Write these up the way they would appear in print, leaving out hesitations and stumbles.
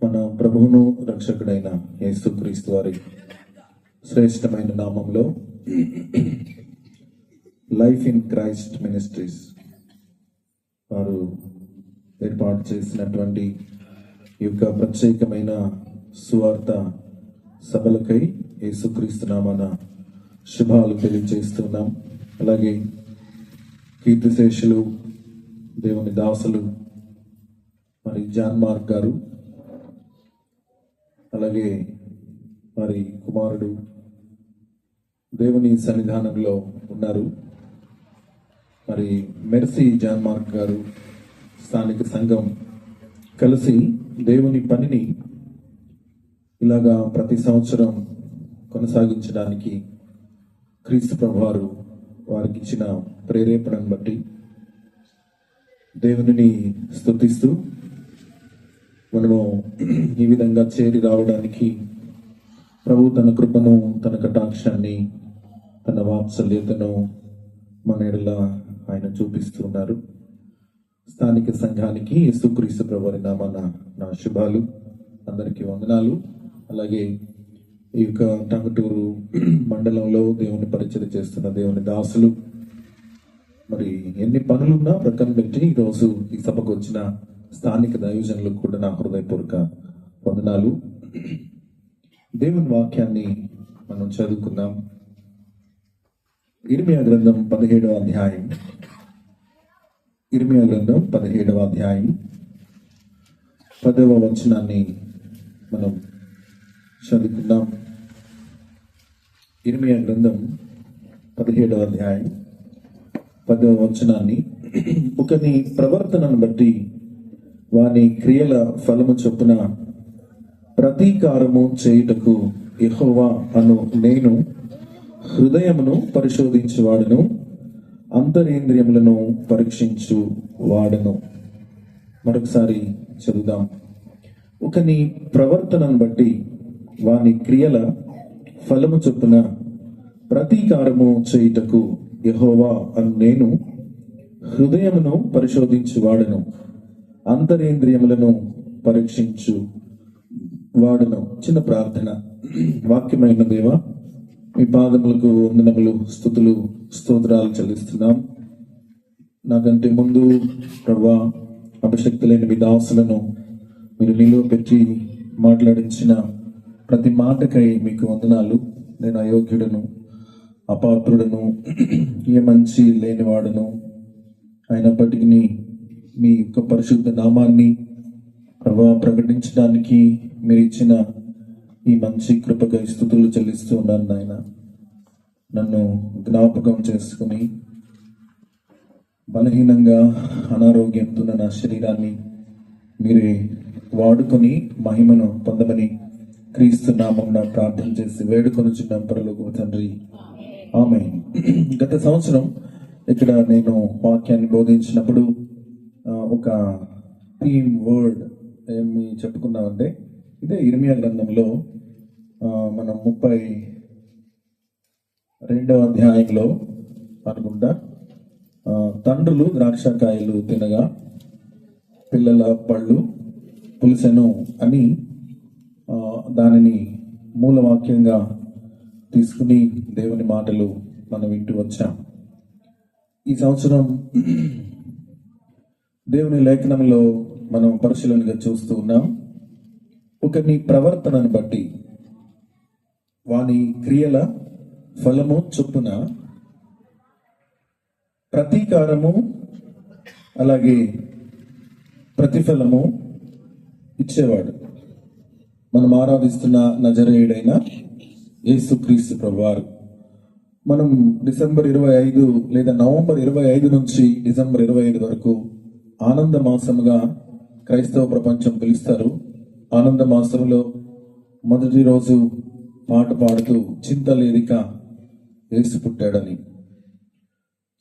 మన ప్రభువును రక్షకుడైన యేసుక్రీస్తు వారి శ్రేష్టమైన నామంలో లైఫ్ ఇన్ క్రైస్ట్ మినిస్ట్రీస్ వారు ఏర్పాటు చేసినటువంటి ఈ యొక్క ప్రత్యేకమైన సువార్త సభలకై యేసుక్రీస్తు నామాన శుభాలు తెలియజేస్తున్నాం. అలాగే కీర్తిశేషులు దేవుని దాసులు మరి జాన్ మార్క్ గారు, అలాగే వారి కుమారుడు దేవుని సన్నిధానంలో ఉన్నారు. మరి మెర్సీ జాన్ మార్క్ గారు స్థానిక సంఘం కలిసి దేవుని పనిని ఇలాగా ప్రతి సంవత్సరం కొనసాగించడానికి క్రీస్తు ప్రభువారు వారికి ఇచ్చిన ప్రేరేపణను బట్టి దేవునిని స్తుతిస్తూ మనము ఈ విధంగా చేరి రావడానికి ప్రభు తన కృపను, తన కటాక్షాన్ని, తన వాత్సల్యతను మన ఎడల ఆయన చూపిస్తున్నారు. స్థానిక సంఘానికి యేసుక్రీస్తు ప్రభువారి నామాన నా శుభాలు, అందరికీ వందనాలు. అలాగే ఈ యొక్క టంగుటూరు మండలంలో దేవుని పరిచయం చేస్తున్న దేవుని దాసులు, మరి ఎన్ని పనులున్నా ప్రక్కన పెట్టి ఈరోజు ఈ సభకు వచ్చిన స్థానిక దైవజనులకు కూడా నా హృదయపూర్వక వందనాలు. దేవుని వాక్యాన్ని మనం చదువుకుందాం. ఇర్మియా గ్రంథం 17వ అధ్యాయం. ఇర్మియా గ్రంథం 17వ అధ్యాయం 10వ వచనాన్ని మనం చదువుకుందాం. ఇర్మియా గ్రంథం 17వ అధ్యాయం 10వ వచనాన్ని, ఒకని ప్రవర్తనను బట్టి వాని క్రియల ఫలము చొప్పున ప్రతీకారము చేయుటకు యెహోవా అను నేను హృదయమును పరిశోధించువాడను, అంతరేంద్రియములను పరీక్షించు వాడను. మరొకసారి చదువుదాం. ఒకని ప్రవర్తనను బట్టి వాని క్రియల ఫలము చొప్పున ప్రతీకారము చేయుటకు యెహోవా అను నేను హృదయమును పరిశోధించువాడను, అంతరేంద్రియములను పరీక్షించు వాడను. చిన్న ప్రార్థన. వాక్యమైన దేవ, మీ పాదములకు వందనములు, స్తుతులు, స్తోత్రాలు చెల్లిస్తున్నాం. నాకంటే ముందు ప్రభువా, అభిషక్తి లేని మీ దాసులను మీరు నిలువ పెట్టి మాట్లాడించిన ప్రతి మాటకై మీకు వందనాలు. నేను అయోగ్యుడను, అపాత్రుడను, ఏ మంచి లేనివాడను. అయినప్పటికీ మీ యొక్క పరిశుద్ధ నామాన్ని ప్రభువా ప్రకటించడానికి మీరు ఇచ్చిన ఈ మంచి కృపకై స్తుతులు చెల్లిస్తూ ఉన్నాను. నాయన, నన్ను జ్ఞాపకం చేసుకుని బలహీనంగా అనారోగ్యంతో నా శరీరాన్ని మీరే వాడుకొని మహిమను పొందమని క్రీస్తు నామమున ప్రార్థన చేసి వేడుకొనుచున్నాం పరలోకపు తండ్రి, ఆమేన్. గత సంవత్సరం ఇక్కడ నేను వాక్యాన్ని బోధించినప్పుడు ఒక థీమ్ వర్డ్ ఏమి చెప్పుకున్నామంటే, ఇదే ఇర్మియా గ్రంథంలో మనం 32వ అధ్యాయంలో అనుకుంటా, తండ్రులు ద్రాక్షకాయలు తినగా పిల్లల పళ్ళు పులిసెను అని దానిని మూలవాక్యంగా తీసుకుని దేవుని మాటలు మనం వింటూ వచ్చాం. ఈ సంవత్సరం దేవుని లేఖనంలో మనం పరిశీలనగా చూస్తూ ఉన్నాం. ఒకని ప్రవర్తనను బట్టి వాని క్రియల ఫలము చొప్పున ప్రతీకారము అలాగే ప్రతిఫలము ఇచ్చేవాడు. మనం ఆరాధిస్తున్న నజరేయుడైన యేసుక్రీస్తు ప్రభువారు. మనం డిసెంబర్ 25 లేదా నవంబర్ 25 నుంచి డిసెంబర్ 25 వరకు ఆనంద మాసముగా క్రైస్తవ ప్రపంచం పిలుస్తారు. ఆనంద మాసంలో మొదటి రోజు పాట పాడుతూ చింతలేదిక యేసు పుట్టాడని,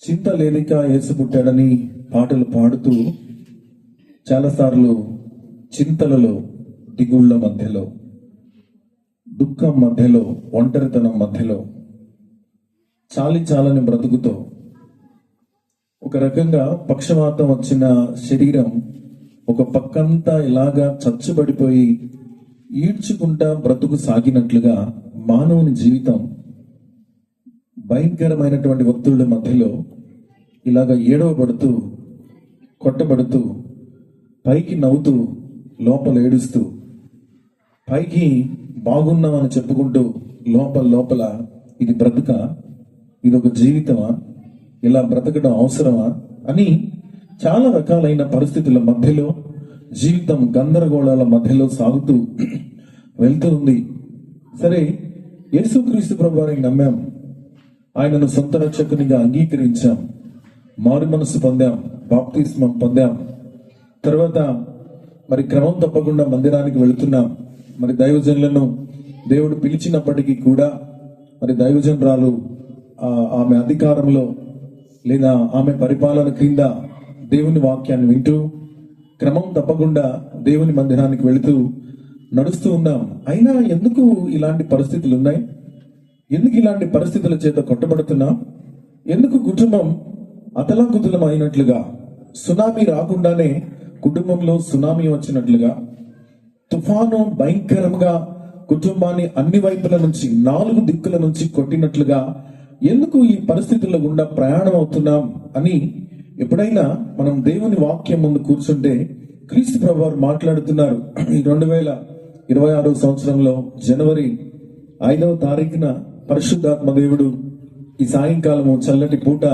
చింతలేదిక యేసు పుట్టాడని పాటలు పాడుతూ చాలాసార్లు చింతలలో, దిగుళ్ళ మధ్యలో, దుఃఖం మధ్యలో, ఒంటరితనం మధ్యలో, చాలని బ్రతుకుతో, ఒక రకంగా పక్షవాతం వచ్చిన శరీరం ఒక పక్కంతా ఇలాగా చచ్చుబడిపోయి ఈడ్చుకుంటా బ్రతుకు సాగినట్లుగా మానవుని జీవితం భయంకరమైనటువంటి ఒత్తిళ్ల మధ్యలో ఇలాగ ఏడవబడుతూ కొట్టబడుతూ పైకి నవ్వుతూ లోపల ఏడుస్తూ పైకి బాగున్నామని చెప్పుకుంటూ లోపల ఇది బ్రతుక, ఇది ఒక జీవితమా, ఇలా బ్రతకడం అవసరమా అని చాలా రకాలైన పరిస్థితుల మధ్యలో జీవితం గందరగోళాల మధ్యలో సాగుతూ వెళ్తూ ఉంది. సరే, యేసుక్రీస్తు ప్రభువారిని నమ్మాం, ఆయనను సొంత రక్షకునిగా అంగీకరించాం, మారు మనసు పొందాం, బాప్తిస్మం పొందాం. తర్వాత మరి క్రమం తప్పకుండా మందిరానికి వెళుతున్నాం. మరి దైవజనులను దేవుడు పిలిచినప్పటికీ కూడా మరి దైవజనురాలు ఆమె అధికారంలో లేదా ఆమె పరిపాలన క్రింద దేవుని వాక్యాన్ని వింటూ క్రమం తప్పకుండా దేవుని మందిరానికి వెళుతూ నడుస్తూ ఉన్నాం. అయినా ఎందుకు ఇలాంటి పరిస్థితులు ఉన్నాయి? ఎందుకు ఇలాంటి పరిస్థితుల చేత కొట్టబడుతున్నాం? ఎందుకు కుటుంబం అతలాకుతలం అయినట్లుగా, సునామీ రాకుండానే కుటుంబంలో సునామీ వచ్చినట్లుగా, తుఫాను భయంకరంగా కుటుంబాన్ని అన్ని వైపుల నుంచి 4 దిక్కుల నుంచి కొట్టినట్లుగా ఎందుకు ఈ పరిస్థితుల్లో గుండా ప్రయాణం అవుతున్నాం అని ఎప్పుడైనా మనం దేవుని వాక్యం ముందు కూర్చుంటే క్రీస్తు ప్రభువారు మాట్లాడుతున్నారు. ఈ 2026 సంవత్సరంలో జనవరి 5వ తారీఖున పరిశుద్ధాత్మ దేవుడు ఈ సాయంకాలము చల్లటి పూట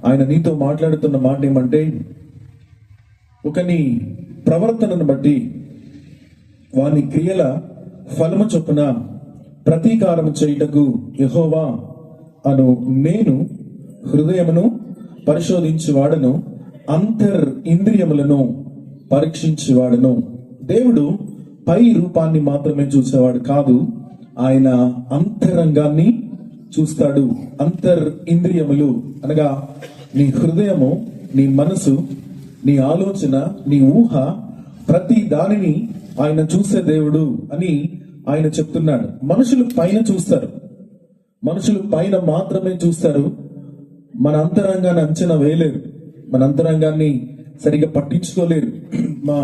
ఆయన నీతో మాట్లాడుతున్న మాట ఏమంటే, ఒకని ప్రవర్తనను బట్టి వాని క్రియల ఫలము చొప్పున ప్రతీకారము చేయుటకు యెహోవా అను నేను హృదయమును పరిశోధించువాడను, అంతర్ ఇంద్రియములను పరీక్షించువాడను. దేవుడు పై రూపాన్ని మాత్రమే చూసేవాడు కాదు, ఆయన అంతరంగాన్ని చూస్తాడు. అంతర్ ఇంద్రియములు అనగా నీ హృదయము, నీ మనసు, నీ ఆలోచన, నీ ఊహ, ప్రతి దానిని ఆయన చూసే దేవుడు అని ఆయన చెప్తున్నాడు. మనుషులు పైన చూస్తారు, మనుషులు పైన మాత్రమే చూస్తారు, మన అంతరంగాన్ని అంచనా వేయలేరు, మన అంతరంగాన్ని సరిగా పట్టించుకోలేరు. మా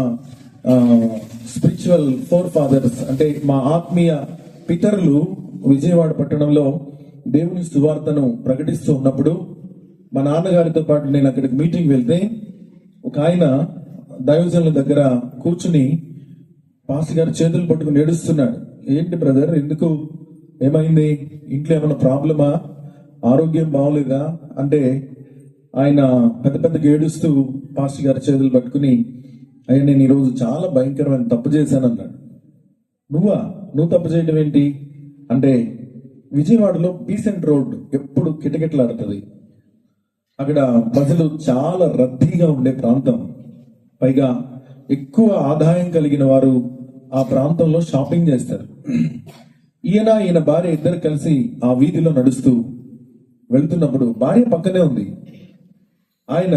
స్పిరిచువల్ ఫోర్ ఫాదర్స్ అంటే మా ఆత్మీయ పితరులు విజయవాడ పట్టణంలో దేవుని సువార్తను ప్రకటిస్తూ ఉన్నప్పుడు మా నాన్నగారితో పాటు నేను అక్కడికి మీటింగ్ వెళ్తే ఒక ఆయన దైవజనుల దగ్గర కూర్చుని పాస్టర్ గారు చేతులు పట్టుకుని ఏడుస్తున్నాడు. ఏంటి బ్రదర్, ఎందుకు, ఏమైంది, ఇంట్లో ఏమైనా ప్రాబ్లమా, ఆరోగ్యం బాగోలేదా అంటే ఆయన పెద్దగా ఏడుస్తూ పాస్టర్ గారి చేతులు పట్టుకుని, అయ్యా నేను ఈరోజు చాలా భయంకరమైన తప్పు చేశాను అన్నాడు. నువ్వు తప్పు చేయడం ఏంటి అంటే, విజయవాడలో బీసెంట్ రోడ్ ఎప్పుడు కిటకిటలాడుతుంది, అక్కడ ప్రజలు చాలా రద్దీగా ఉండే ప్రాంతం, పైగా ఎక్కువ ఆదాయం కలిగిన వారు ఆ ప్రాంతంలో షాపింగ్ చేస్తారు. ఈయన భార్య ఇద్దరు కలిసి ఆ వీధిలో నడుస్తూ వెళ్తున్నప్పుడు భార్య పక్కనే ఉంది. ఆయన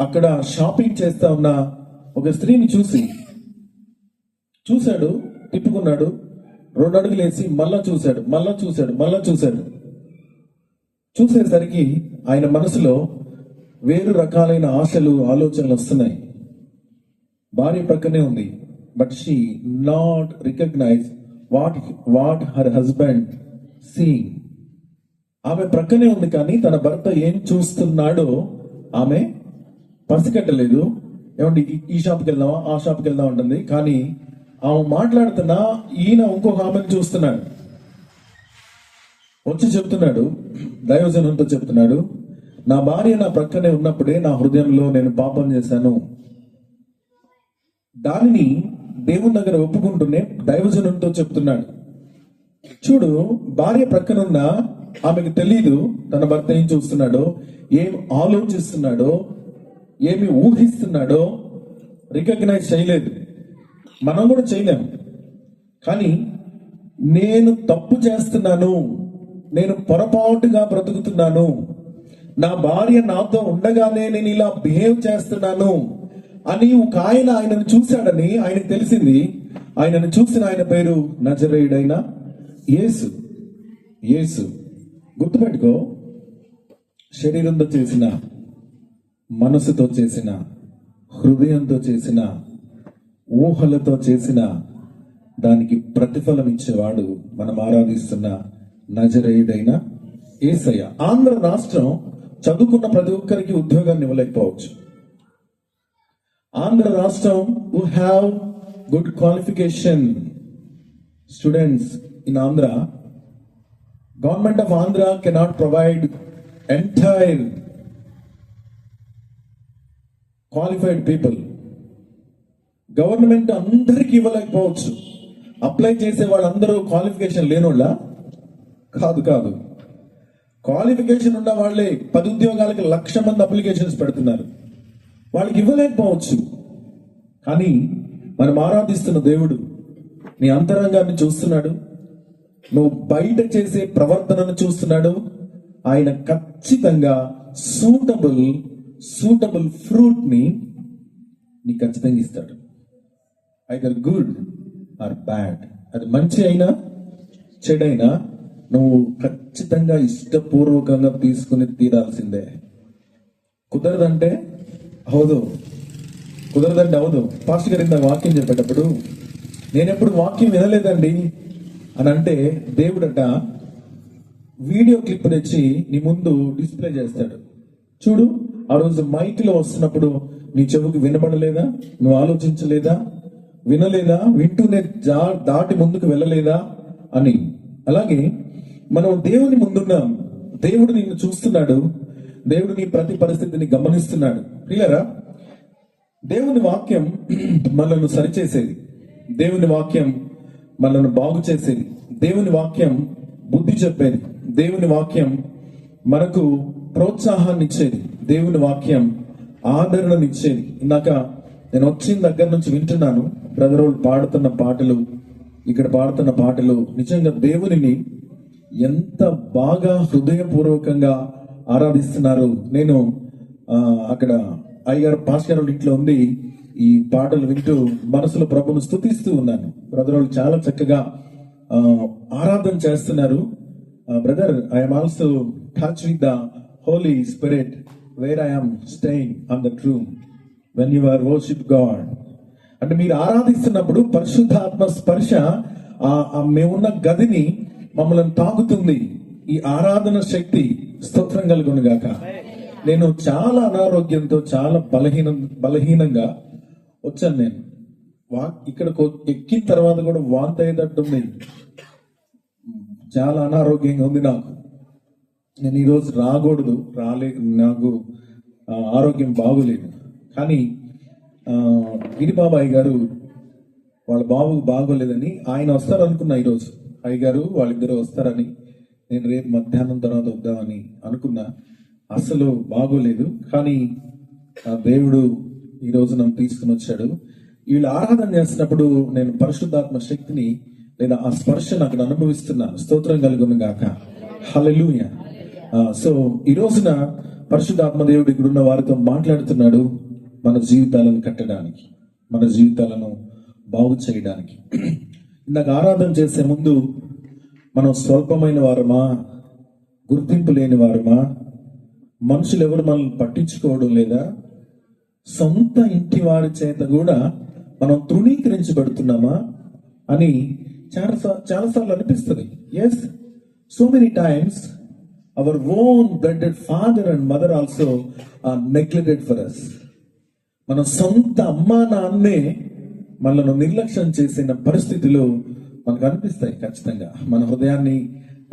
అక్కడ షాపింగ్ చేస్తా ఉన్న ఒక స్త్రీని చూశాడు, తిప్పుకున్నాడు, 2 అడుగులు వేసి మళ్ళా చూశాడు. చూసేసరికి ఆయన మనసులో వేరు రకాలైన ఆశలు, ఆలోచనలు వస్తున్నాయి. భార్య ప్రక్కనే ఉంది, but she not recognize what her husband seeing. ఆమె ప్రక్కనే ఉంది, కానీ తన భర్త ఏం చూస్తున్నాడో ఆమె పసిగట్టలేదు. ఏమండి, ఈ షాప్కి వెళ్దామా, ఆ షాప్కి వెళ్దాం ఉంటుంది, కానీ ఆమె మాట్లాడుతున్నా ఈయన ఇంకొక ఆమెను చూస్తున్నాడు. వచ్చి చెప్తున్నాడు, దైవజనంతో చెప్తున్నాడు, నా భార్య నా ప్రక్కనే ఉన్నప్పుడే నా హృదయంలో నేను పాపం చేశాను. దానిని దేవుని దగ్గర ఒప్పుకుంటూనే దైవజనంతో చెప్తున్నాడు. చూడు, భార్య ప్రక్కనున్న ఆమెకు తెలీదు తన భర్త ఏం చూస్తున్నాడో, ఏం ఆలోచిస్తున్నాడో, ఏమి ఊహిస్తున్నాడో రికగ్నైజ్ చేయలేదు. మనం కూడా చేయలేం. కానీ నేను తప్పు చేస్తున్నాను, నేను పొరపాటుగా బ్రతుకుతున్నాను, నా భార్య నాతో ఉండగానే నేను ఇలా బిహేవ్ చేస్తున్నాను అని ఒక ఆయనను చూశాడని ఆయనకు తెలిసింది. ఆయనను చూసిన ఆయన పేరు నజరేయుడైన యేసు. గుర్తుపెట్టుకో, శరీరంతో చేసిన, మనసుతో చేసిన, హృదయంతో చేసిన ఊహలతో చేసిన దానికి ప్రతిఫలం ఇచ్చేవాడు మనం ఆరాధిస్తున్న నజరేయుడైన యేసయ్య. ఆంధ్ర రాష్ట్రం చదువుకున్న ప్రతి ఒక్కరికి ఉద్యోగాన్ని ఇవ్వలేకపోవచ్చు. ఆంధ్ర రాష్ట్రం who have good qualification students in Andhra, government of Andhra cannot provide entire qualified people. Government అందరికి ఇవ్వలేకపోవచ్చు. అప్లై చేసే వాళ్ళందరూ క్వాలిఫికేషన్ లేనోళ్ళ కాదు. క్వాలిఫికేషన్ ఉన్న వాళ్ళే 10 ఉద్యోగాలకి 1,00,000 మంది అప్లికేషన్స్ పెడుతున్నారు. వాళ్ళకి ఇవ్వలేకపోవచ్చు. కానీ మనం ఆరాధిస్తున్న దేవుడు నీ అంతరంగాన్ని చూస్తున్నాడు. నువ్వు బయట చేసే ప్రవర్తనను చూస్తున్నాడు. ఆయన ఖచ్చితంగా సూటబుల్ ఫ్రూట్ ని నీకు ఖచ్చితంగా ఇస్తాడు. Either good or bad. అది మంచి అయినా చెడైనా నువ్వు ఖచ్చితంగా ఇష్టపూర్వకంగా తీసుకుని తీరాల్సిందే. కుదరదంటే అవదు. పాస్టర్ గారు ఇంత వాక్యం చెప్పేటప్పుడు నేను ఎప్పుడు వాక్యం వినలేదండి అని అంటే దేవుడట వీడియో క్లిప్ తెచ్చి నీ ముందు డిస్ప్లే చేస్తాడు. చూడు, ఆ రోజు మైక్ లో వస్తున్నప్పుడు నీ చెవుకి వినబడలేదా? నువ్వు ఆలోచించలేదా? వినలేదా? వింటూనే దాటి ముందుకు వెళ్ళలేదా అని. అలాగే మనం దేవుని ముందున్నాం. దేవుడు నిన్ను చూస్తున్నాడు. దేవుడు నీ ప్రతి పరిస్థితిని గమనిస్తున్నాడు. ప్రియులారా, దేవుని వాక్యం మనల్ని సరిచేసేది. దేవుని వాక్యం మనల్ని బాగు చేసేది. దేవుని వాక్యం బుద్ధి చెప్పేది. దేవుని వాక్యం మనకు ప్రోత్సాహాన్ని ఇచ్చేది. దేవుని వాక్యం ఆదరణనిచ్చేది. ఇందాక నేను వచ్చిన దగ్గర నుంచి వింటున్నాను బ్రదర్ వాళ్ళు పాడుతున్న పాటలు, ఇక్కడ పాడుతున్న పాటలు నిజంగా దేవునిని ఎంత బాగా హృదయపూర్వకంగా ఆరాధిస్తున్నారు. నేను అక్కడ అయ్యగారు పాస్టర్ వాళ్ళ ఇంట్లో ఉంది ఈ పాటలు వింటూ మనసులో ప్రభును స్తుతిస్తూ ఉన్నాను. బ్రదర్ వాళ్ళు చాలా చక్కగా ఆరాధన చేస్తున్నారు. Brother, I'm also touch with the holy spirit where I'm staying on the room when you are worship God. అంటే మీరు ఆరాధిస్తున్నప్పుడు పరిశుద్ధాత్మ స్పర్శ మేమున్న గదిని మమ్మల్ని తాకుతుంది. ఈ ఆరాధన శక్తి స్తోత్రం కలుగును గాక. నేను చాలా అనారోగ్యంతో చాలా బలహీనంగా వచ్చాను. నేను ఇక్కడ ఎక్కిన తర్వాత కూడా వాంతి అయ్యేటట్టుంది. చాలా అనారోగ్యంగా ఉంది నాకు. నేను ఈరోజు రాకూడదు, నాకు ఆరోగ్యం బాగోలేదు. కానీ గిరిబాబాయ్ గారు వాళ్ళ బాబుకు బాగోలేదని ఆయన వస్తారనుకున్నా. ఈరోజు అయ్య గారు వాళ్ళిద్దరూ వస్తారని నేను రేపు మధ్యాహ్నం తర్వాత వద్దామని అనుకున్నా. అసలు బాగోలేదు. కానీ ఆ దేవుడు ఈరోజు నన్ను తీసుకుని వచ్చాడు. వీళ్ళు ఆరాధన చేస్తున్నప్పుడు నేను పరిశుద్ధాత్మ శక్తిని లేదా ఆ స్పర్శను అక్కడ అనుభవిస్తున్నాను. స్తోత్రం కలుగును గాక. హల్లెలూయా. సో ఈ రోజున పరిశుద్ధాత్మ దేవుడు ఇక్కడ ఉన్న వారితో మాట్లాడుతున్నాడు. మన జీవితాలను కట్టడానికి, మన జీవితాలను బాగు చేయడానికి. ఇందాక ఆరాధన చేసే ముందు మనం స్వల్పమైన వారమా, గుర్తింపు లేని వారమా, మనుషులు ఎవరు మనల్ని పట్టించుకోవడం లేదా, సొంత ఇంటి వారి చేత కూడా మనం తృణీకరించబడుతున్నామా అని చాలాసార్లు అనిపిస్తుంది. Yes, so many times our own blooded father and mother also are neglected for us. మన సొంత అమ్మా నాన్నే మనల్ని నిర్లక్ష్యం చేసిన పరిస్థితులు మనకు అనిపిస్తాయి. ఖచ్చితంగా మన హృదయాన్ని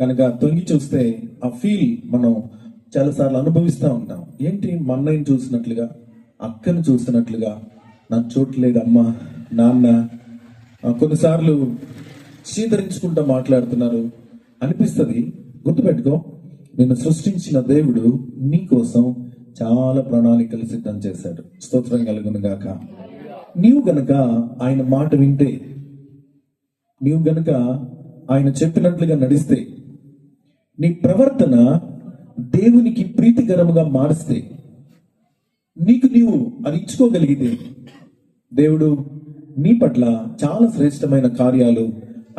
కనుక తొంగి చూస్తే ఆ ఫీల్ మనం చాలాసార్లు అనుభవిస్తూ ఉంటాం. ఏంటి, మా అన్నయ్యని చూసినట్లుగా, అక్కను చూసినట్లుగా నాకు చూడలేదు అమ్మ నాన్న. కొన్నిసార్లు చీదరించుకుంటూ మాట్లాడుతున్నారు అనిపిస్తుంది. గుర్తుపెట్టుకో, నిన్ను సృష్టించిన దేవుడు నీ కోసం చాలా ప్రణాళికలు సిద్ధం చేశాడు. స్తోత్రం కలుగును గాక. నీవు గనక ఆయన మాట వింటే, నీవు గనక ఆయన చెప్పినట్లుగా నడిస్తే, నీ ప్రవర్తన దేవునికి ప్రీతికరముగా మారిస్తే, నీకు నీవు అది ఇచ్చుకోగలిగితే దేవుడు నీ పట్ల చాలా శ్రేష్టమైన కార్యాలు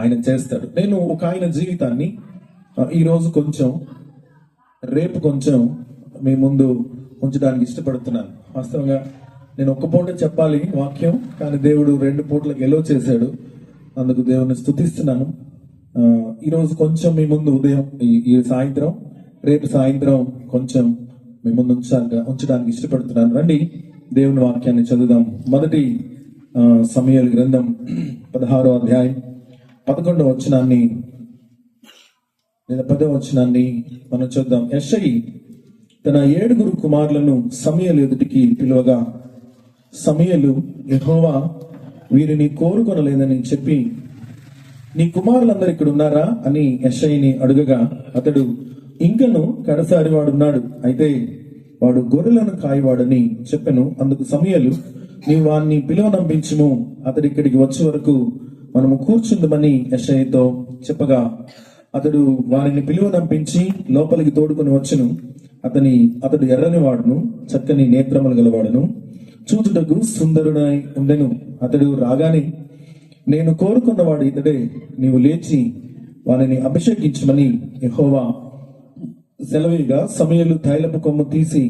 ఆయన చేస్తాడు. నేను ఒక ఆయన జీవితాన్ని ఈరోజు కొంచెం, రేపు కొంచెం మీ ముందు ఉంచడానికి ఇష్టపడుతున్నాను. వాస్తవంగా నేను ఒక్క పూట చెప్పాలి వాక్యం, కానీ దేవుడు 2 పూటలకు ఎలో చేశాడు. అందుకు దేవుని స్తుతిస్తున్నాను. ఈరోజు కొంచెం మీ ముందు ఉదయం ఈ సాయంత్రం, రేపు సాయంత్రం కొంచెం మీ ముందు ఉంచడానికి ఇష్టపడుతున్నాను. రండి దేవుని వాక్యాన్ని చదువుదాం. మొదటి సమూయేలు గ్రంథం 16వ అధ్యాయం 11వ వచనాన్ని లేదా 10వ వచనాన్ని మనం చూద్దాం. యెషయి తన 7 కుమారులను సమూయేలు ఎదుటికి పిలువగా, సమూయేలు యెహోవా వీరిని కోరుకొనలేదని చెప్పి, నీ కుమారులందరూ ఇక్కడ ఉన్నారా అని యెషయిని అడుగగా, అతడు ఇంకను కడసారి వాడున్నాడు, అయితే వాడు గొర్రెలను కాయవాడని చెప్పెను. అందుకు సమూయేలు, నీవు వాణ్ణి పిలువనంపించుము, అతడు ఇక్కడికి వచ్చే వరకు మనము కూర్చుందమని యెషయితో చెప్పగా, అతడు వారిని పిలువనంపించి లోపలికి తోడుకొని వచ్చును. అతడు ఎర్రని వాడును, చక్కని నేత్రములు గలవాడును, చూచుటకు సుందరుడై ఉండెను. అతడు రాగానే, నేను కోరుకున్నవాడు ఇతడే, నీవు లేచి వారిని అభిషేకించమని యెహోవా సెలవేయగా, సమూయేలు తైలపు కొమ్ము తీసి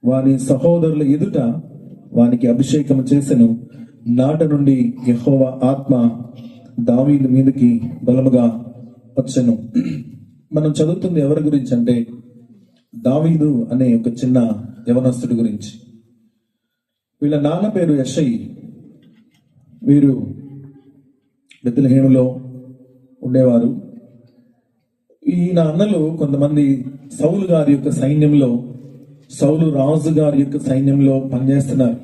వాని సహోదరుల ఎదుట వానికి అభిషేకం చేసెను. నాట నుండి యెహోవా ఆత్మ దావీదు మీదకి బలముగా వచ్చెను. మనం చదువుతుంది ఎవరి గురించి అంటే, దావీదు అనే ఒక చిన్న యవనస్తుడి గురించి. వీళ్ళ నాన్న పేరు యెషయి. వీరు బెత్లెహేములో ఉండేవారు. ఈయన అన్నలు కొంతమంది సౌలు గారి యొక్క సైన్యంలో, సౌలు రాజు గారి యొక్క సైన్యంలో పనిచేస్తున్నారు.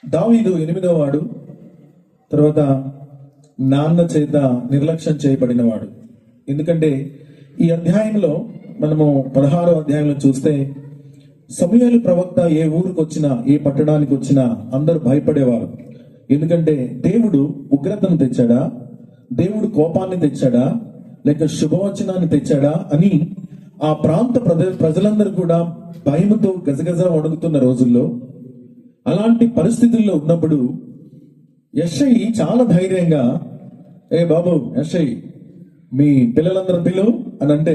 దావీదు 8వ వాడు, తర్వాత నాన్న చేత నిర్లక్ష్యం చేయబడినవాడు. ఎందుకంటే ఈ అధ్యాయంలో మనము 16వ అధ్యాయంలో చూస్తే, సమూయేలు ప్రవక్త ఏ ఊరికి వచ్చినా, ఏ పట్టణానికి వచ్చినా అందరూ భయపడేవారు. ఎందుకంటే దేవుడు ఉగ్రతను తెచ్చాడా, దేవుడు కోపాన్ని తెచ్చాడా, లేక శుభవచనాన్ని తెచ్చాడా అని ఆ ప్రాంత ప్రజలందరూ కూడా భయముతో గజగజ వణుకుతున్న రోజుల్లో, అలాంటి పరిస్థితుల్లో ఉన్నప్పుడు యెషయి చాలా ధైర్యంగా, ఏ బాబు యెషయి, మీ పిల్లలందరూ పిలువు అని అంటే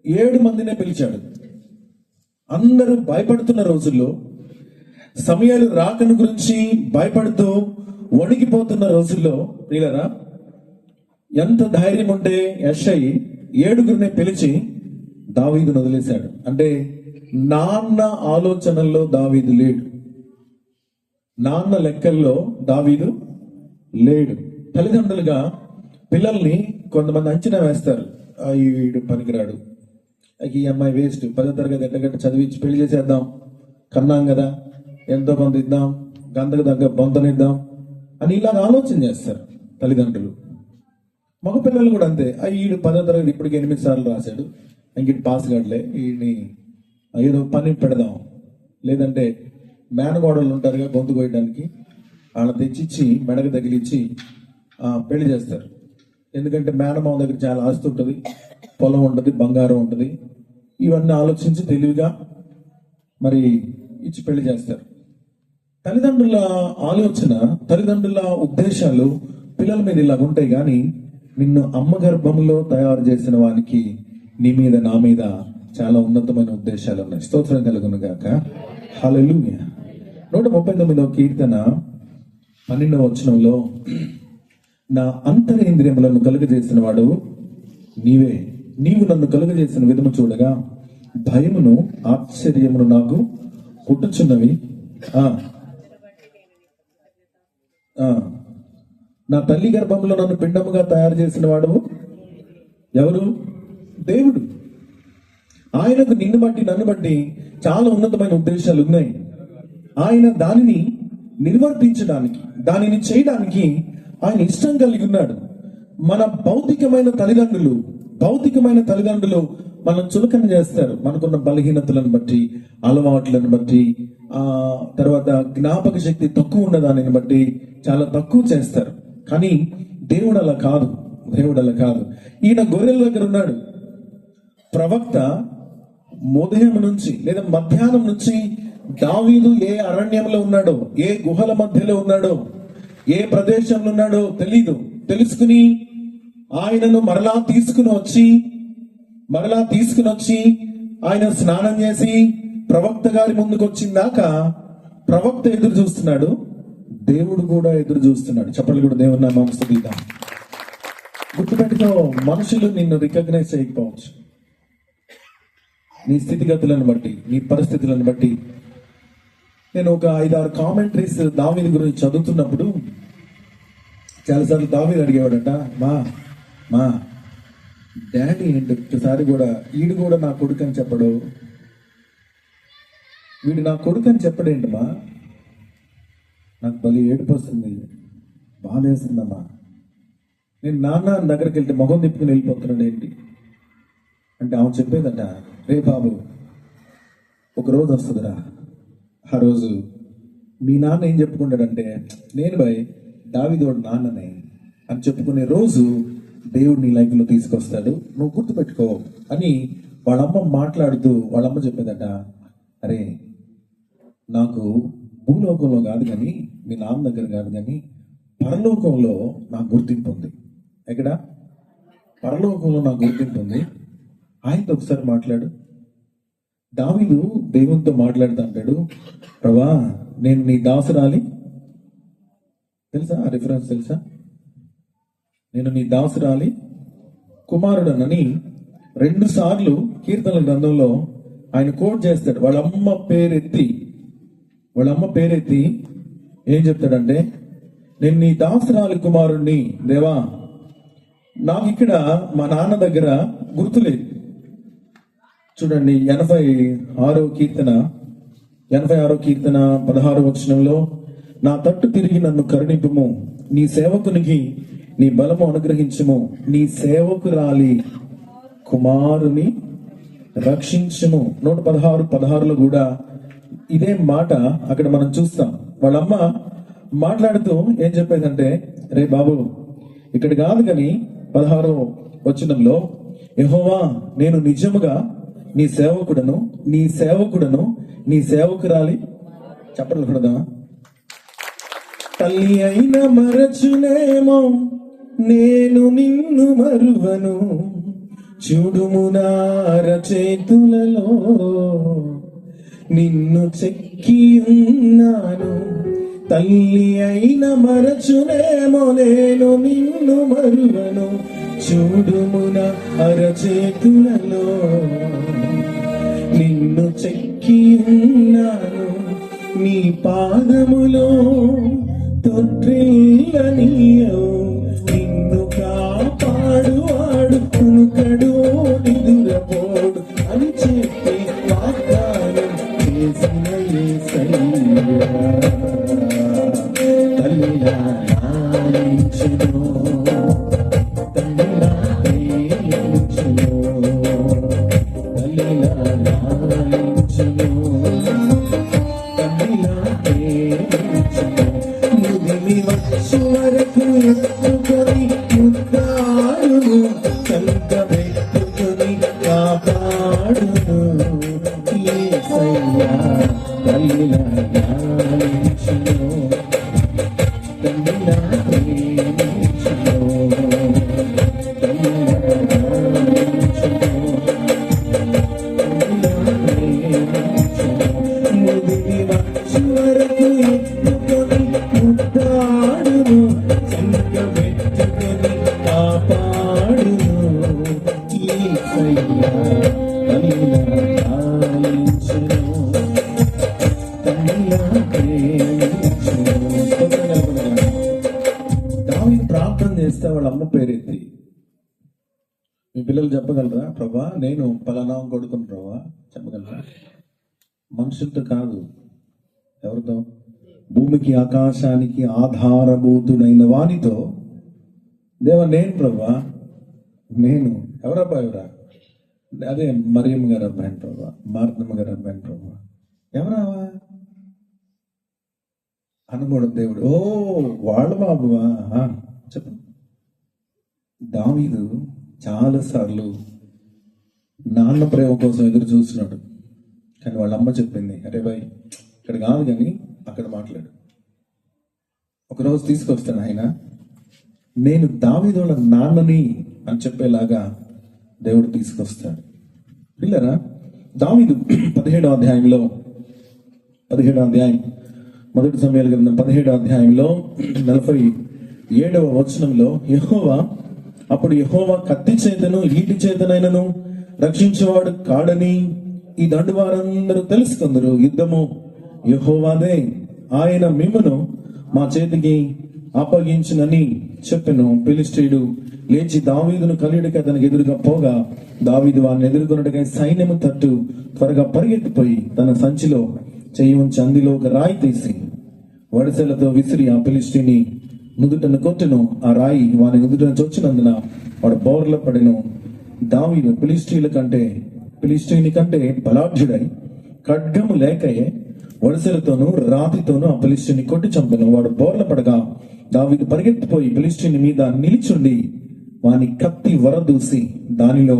7 మందినే పిలిచాడు. అందరూ భయపడుతున్న రోజుల్లో, సమూయేలు రాకను గురించి భయపడుతూ వణికిపోతున్న రోజుల్లో, ప్రియులారా, ఎంత ధైర్యం ఉంటే యెషయి 7 పిలిచి దావీదును వదిలేశాడు. అంటే నాన్న ఆలోచనల్లో దావీదు లేడు, నాన్న లెక్కల్లో దావీదు లేడు. తల్లిదండ్రులుగా పిల్లల్ని కొంతమంది అంచనా వేస్తారు. వీడు పనికిరాడు, ఈ అమ్మాయి వేస్ట్, 10వ తరగతి ఎట్టగట్ట చదివించి పెళ్లి చేసేద్దాం, కన్నాం కదా, ఎంతో కొంత ఇద్దాం, గంతకు తగ్గ బొంతనిద్దాం అని ఇలా ఆలోచన చేస్తారు తల్లిదండ్రులు. మగపిల్లలు కూడా అంతే. వీడు 10వ తరగతి ఇప్పటికి 8 సార్లు రాశాడు, ఇంక పాస్ కాడలే, వీడిని ఏదో పని పెడదాం, లేదంటే మేనగోడలు ఉంటారుగా గొంతు కోయడానికి, వాళ్ళ తెచ్చిచ్చి మెడకు తగిలిచ్చి పెళ్లి చేస్తారు. ఎందుకంటే మేనమావ దగ్గర చాలా ఆస్తి ఉంటుంది, పొలం ఉంటుంది, బంగారం ఉంటుంది. ఇవన్నీ ఆలోచించి తెలివిగా మరి ఇచ్చి పెళ్లి చేస్తారు. తల్లిదండ్రుల ఆలోచన, తల్లిదండ్రుల ఉద్దేశాలు పిల్లల మీద ఇలా ఉంటాయి. కానీ నిన్ను అమ్మ గర్భంలో తయారు చేసిన వానికి నీ మీద, నా మీద చాలా ఉన్నతమైన ఉద్దేశాలు ఉన్నాయి. స్తోత్రం కలుగును గాక. హల్లెలూయా. 139వ కీర్తన 12వ వచనంలో, నా అంతరేంద్రియములను కలుగజేసిన వాడు నీవే, నీవు నన్ను కలుగజేసిన విధము చూడగా భయమును ఆశ్చర్యమును నాకు పుట్టుచున్నవి. నా తల్లి గర్భంలో నన్ను పిండముగా తయారు చేసిన వాడు ఎవరు? దేవుడు. ఆయనకు నిన్ను బట్టి, నన్ను బట్టి చాలా ఉన్నతమైన ఉద్దేశాలు ఉన్నాయి. ఆయన దానిని నిర్వర్తించడానికి, దానిని చేయడానికి ఆయన ఇష్టం కలిగి ఉన్నాడు. మన భౌతికమైన తల్లిదండ్రులు మనం చులకన చేస్తారు. మనకున్న బలహీనతలను బట్టి, అలవాట్లను బట్టి, తర్వాత జ్ఞాపక శక్తి తక్కువ ఉన్న దానిని బట్టి చాలా తక్కువ చేస్తారు. కానీ దేవుడు అలా కాదు. ఈయన గొర్రెల దగ్గర ఉన్నాడు. ప్రవక్త ఉదయం నుంచి లేదా మధ్యాహ్నం నుంచి దావీదు ఏ అరణ్యంలో ఉన్నాడో, ఏ గుహల మధ్యలో ఉన్నాడో, ఏ ప్రదేశంలో ఉన్నాడో తెలీదు. తెలుసుకుని ఆయనను మరలా తీసుకుని వచ్చి ఆయన స్నానం చేసి ప్రవక్త గారి ముందుకు వచ్చిందాక ప్రవక్త ఎదురు చూస్తున్నాడు, దేవుడు కూడా ఎదురు చూస్తున్నాడు. చెప్పలు కూడా దేవుని నామమున స్తుతిద్దాం. గుర్తుపెట్టుకో, మనుషులు నిన్ను రికగ్నైజ్ చేయకపోవచ్చు, నీ స్థితిగతులను బట్టి, నీ పరిస్థితులను బట్టి. నేను ఒక 5-6 కామెంటరీస్ దావీదు గురించి చదువుతున్నప్పుడు చాలాసార్లు దావీదు అడిగేవాడట, మా డాడీ ఏంటి ఒక్కసారి కూడా వీడు కూడా నా కొడుకు అని చెప్పడు, వీడు నా కొడుకు అని చెప్పడేంటమ్మా, నాకు బలి ఏడుపు వస్తుంది, బాధ వేస్తుందమ్మా, నేను నాన్న దగ్గరికి వెళ్తే మొహం తిప్పుకుని వెళ్ళిపోతున్నాడు ఏంటి అంటే ఆమె చెప్పేదట, రే బాబు ఒక రోజు వస్తుందిరా, ఆ రోజు మీ నాన్న ఏం చెప్పుకుంటాడంటే, నేను భయ్ దావీదోడు నాన్ననే అని చెప్పుకునే రోజు దేవుడు నీ లైఫ్లో తీసుకొస్తాడు, నువ్వు గుర్తుపెట్టుకో అని వాళ్ళమ్మ మాట్లాడుతూ వాళ్ళమ్మ చెప్పేదట, అరే నాకు భూలోకంలో కాదు కానీ, మీ నాన్న దగ్గర కాదు కానీ పరలోకంలో నాకు గుర్తింపు ఉంది. ఎక్కడ? పరలోకంలో నాకు గుర్తింపు ఉంది. ఆయనతో ఒకసారి మాట్లాడు. దావీదు దేవునితో మాట్లాడుతూ అంటాడు, ప్రభా నేను నీ దాసురాలి, తెలుసా ఆ రిఫరెన్స్ తెలుసా, నేను నీ దాసురాలి కుమారుడనని 2 సార్లు కీర్తనల గ్రంథంలో ఆయన కోట్ చేస్తాడు. వాళ్ళమ్మ పేరెత్తి ఏం చెప్తాడంటే, నేను నీ దాసురాలి కుమారుణ్ణి దేవా, నాకు ఇక్కడ మా నాన్న దగ్గర గుర్తులేదు. చూడండి 86వ కీర్తన 16వ వచనంలో, నా తట్టు తిరిగి నన్ను కరుణింపుము, నీ సేవకునికి నీ బలము అనుగ్రహించుము, నీ సేవకురాలి కుమారుని రక్షించుము. 116 కూడా ఇదే మాట అక్కడ మనం చూస్తాం. వాళ్ళమ్మ మాట్లాడుతూ ఏం చెప్పేదంటే, రే బాబు ఇక్కడ కాదు కానీ 16వ వచనంలో, యెహోవా నేను నిజముగా నీ సేవకుడను నీ సేవకురాలి, చెప్పలు కూడదా, తల్లి అయిన మరచునేమో నేను నిన్ను మరువను, చూడుము నా అరచేతులలో నిన్ను చెక్కి ఉన్నాను, తల్లి అయిన మరచునేమో నేను నిన్ను మరువను, చూడుము నా అరచేతులలో నిన్ను చెక్కి ఉన్నాను, నీ పాదములో తొట్టిల్లనీయవు, నిన్ను కాపాడువాడు కునుకడు నిదురపోడు అని చెప్పి వాగ్దానం చేసిన యేసయ్యా, తల్లిలా లాలించును, తల్లిలా ప్రేమించును, తల్లిలా లాలించును, తల్లిలా ప్రేమించును, ముదిమి వచ్చు వరకు ఎత్తుకొని ముద్దాడును, కంట పెట్టుకొని కాపాడును, యేసయ్యా తల్లిలా లాలించును, తల్లిలా ప్రేమించును, తల్లిలా లాలించును, తల్లిలా ప్రేమించును, ముదిమి వచ్చు వరకు ఎత్తుకొని ముద్దాడును, కంట పెట్టుకొని కాపాడును, యేసయ్యా తల్లిలా లాలించును, తల్లిలా ప్రేమించును. దావీదు ప్రార్థన చేస్తే వాళ్ళ అమ్మ పేరెత్తి, మీ పిల్లలు చెప్పగలరా, ప్రభా నేను పలానా కొడుకుని ప్రభా, చెప్పగలరా? మనుషులతో కాదు, ఎవరితో? భూమికి ఆకాశానికి ఆధారభూతుడైన వానితో, దేవా నేను ప్రభా, నేను ఎవరా? అదే మరియమ్మ గారు అబ్బాయిని ప్రభా, మార్తమ్మ గారు అబ్బాయిని ప్రభా, ఎవరావా అనుకోవడం దేవుడు, ఓ వాళ్ళ బాబువా చెప్పు. దావీదు చాలా సార్లు నాన్న ప్రేమ కోసం ఎదురు చూస్తున్నాడు, కానీ వాళ్ళ అమ్మ చెప్పింది, అరే బాయ్ ఇక్కడ కాదు కానీ అక్కడ మాట్లాడు. ఒకరోజు తీసుకొస్తాను ఆయన, నేను దావీదోళ్ళ నాన్నని అని చెప్పేలాగా దేవుడు తీసుకొస్తాడు. పిల్లరా, దావీదు 17వ అధ్యాయంలో 17వ అధ్యాయం మొదటి సమయాల గ్రంథం 17వ అధ్యాయంలో 47వ వచనంలో అప్పుడు యెహోవా కత్తి చేతను ఈటి చేతనైనను రక్షించేవాడు కాడని ఈ దండు వారందరూ తెలుసుకుందరు. యుద్ధము యెహోవాదే, ఆయన మిమ్మును మా చేతికి అప్పగించునని చెప్పెను. ఫిలిష్తీయుడు లేచి దావీదును కలియుడికి అతనికి ఎదురుగా పోగా దావీదు వారిని ఎదుర్కొన్నట్టుగా సైన్యము తట్టు త్వరగా పరిగెత్తిపోయి తన సంచిలో చెయ్యి ఉంచి అందులో ఒక రాయి తీసి వడిసెలతో విసిరి ఆ ఫిలిష్తీయుని నుదుటను కొట్టెను. ఆ రాయి వాని నుదుటను చొచ్చినందున వాడు బోర్ల పడెను. దావీదు ఫిలిష్తీయుని కంటే బలాఢ్యుడై ఖడ్గము లేకయే వడిసెలతోనూ రాతితోనూ ఆ ఫిలిష్తీయుని కొట్టి చంపెను. వాడు బోర్ల పడగా దావీదు పరిగెత్తిపోయి ఫిలిష్తీయుని మీద నిలిచుండి వాని కత్తి వరదూసి దానిలో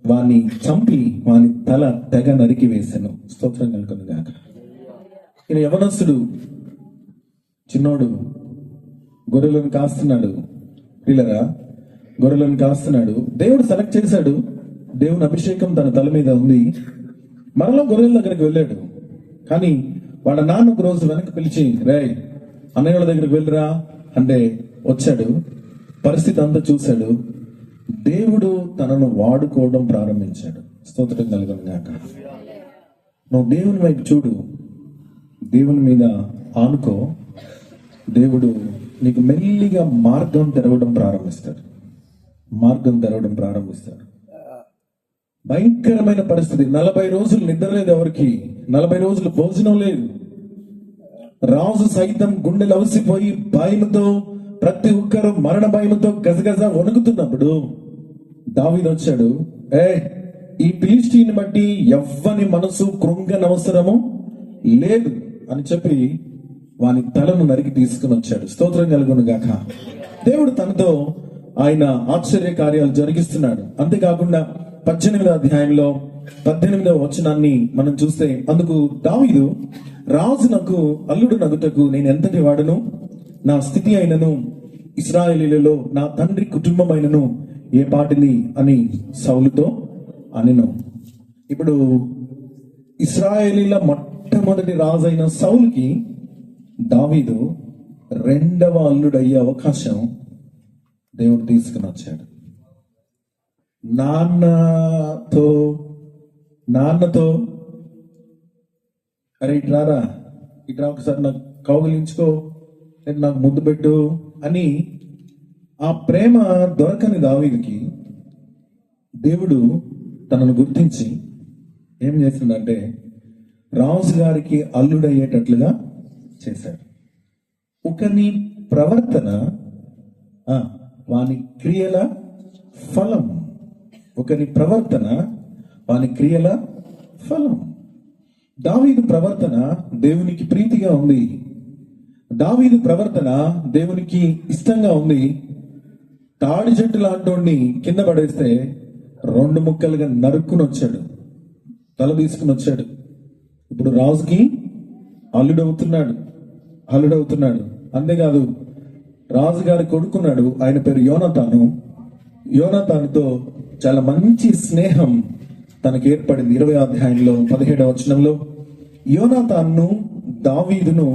వాని చంపి వాని తల తెగ నరికి వేసెను. స్తోత్రం కలుగునుగాక. ఈయన యవనస్తుడు, చిన్నోడు, గొర్రెలను కాస్తున్నాడు. పిల్లరా, గొర్రెలను కాస్తున్నాడు. దేవుడు సెలెక్ట్ చేశాడు. దేవుని అభిషేకం తన తల మీద ఉంది. మరలా గొర్రెల దగ్గరికి వెళ్ళాడు. కానీ వాళ్ళ నాన్న ఒక రోజు వెనక్కి పిలిచి, రే అన్నయ్య దగ్గరికి వెళ్ళరా అంటే వచ్చాడు. పరిస్థితి అంతా చూశాడు. దేవుడు తనను వాడుకోవడం ప్రారంభించాడు. స్తోత్రం కలుగునుగాక. నువ్వు దేవుని వైపు చూడు, దేవుని మీద ఆనుకో. దేవుడు నీకు మెల్లిగా మార్గం తెరవడం ప్రారంభిస్తాడు. భయంకరమైన పరిస్థితి. 40 రోజులు నిద్ర లేదు ఎవరికి, 40 రోజులు భోజనం లేదు. రాజు సైతం గుండెలు అలసిపోయి భయంతో, ప్రతి ఒక్కరు మరణ భయంతో గజగజ వణుకుతున్నప్పుడు దావీదు వచ్చాడు. ఈ ఫిలిష్తీయుని బట్టి ఎవ్వని మనసు కృంగనవసరము లేదు అని చెప్పి వాని తలను నరికి తీసుకుని వచ్చాడు. స్తోత్రం కలుగునుగాక. దేవుడు తనతో ఆయన ఆశ్చర్య కార్యాలు జరిగిస్తున్నాడు. అంతేకాకుండా 18వ అధ్యాయంలో 18వ వచనాన్ని మనం చూస్తే, అందుకు దావీదు, రాజునకు అల్లుడు నగుటకు నేను ఎంతటి వాడను, నా స్థితి అయినను ఇశ్రాయేలీలలో నా తండ్రి కుటుంబమైనను ఏ పాటిది అని సౌలుతో అనెను. ఇప్పుడు ఇశ్రాయేలీల మొట్టమొదటి రాజైన సౌలుకి దావీదు 2వ అల్లుడయ్యే అవకాశం దేవుడు తీసుకుని వచ్చాడు. నాన్నతో అరే ఇట్రా ఒకసారి నాకు కౌగిలించుకో, నేను నాకు ముద్దు పెట్టు అని ఆ ప్రేమ దొరకని దావీదుకి దేవుడు తనను గుర్తించి ఏం చేసిందంటే రాజు గారికి అల్లుడయ్యేటట్లుగా చేశాడు. ఒకని ప్రవర్తన వాని క్రియల ఫలం. దావీదు ప్రవర్తన దేవునికి ప్రీతిగా ఉంది. దావీదు ప్రవర్తన దేవునికి ఇష్టంగా ఉంది. తాడి చెట్టు లాంటి కింద పడేస్తే 2 ముక్కలుగా నరుక్కుని వచ్చాడు, తల తీసుకుని వచ్చాడు. ఇప్పుడు రాజుకి అల్లుడవుతున్నాడు. అంతేకాదు, రాజుగారి కొడుకున్నాడు, ఆయన పేరు యోనాతానుతో చాలా మంచి స్నేహం తనకు ఏర్పడింది. 20వ అధ్యాయంలో 17వ వచనంలో యోనాతాను దావీదును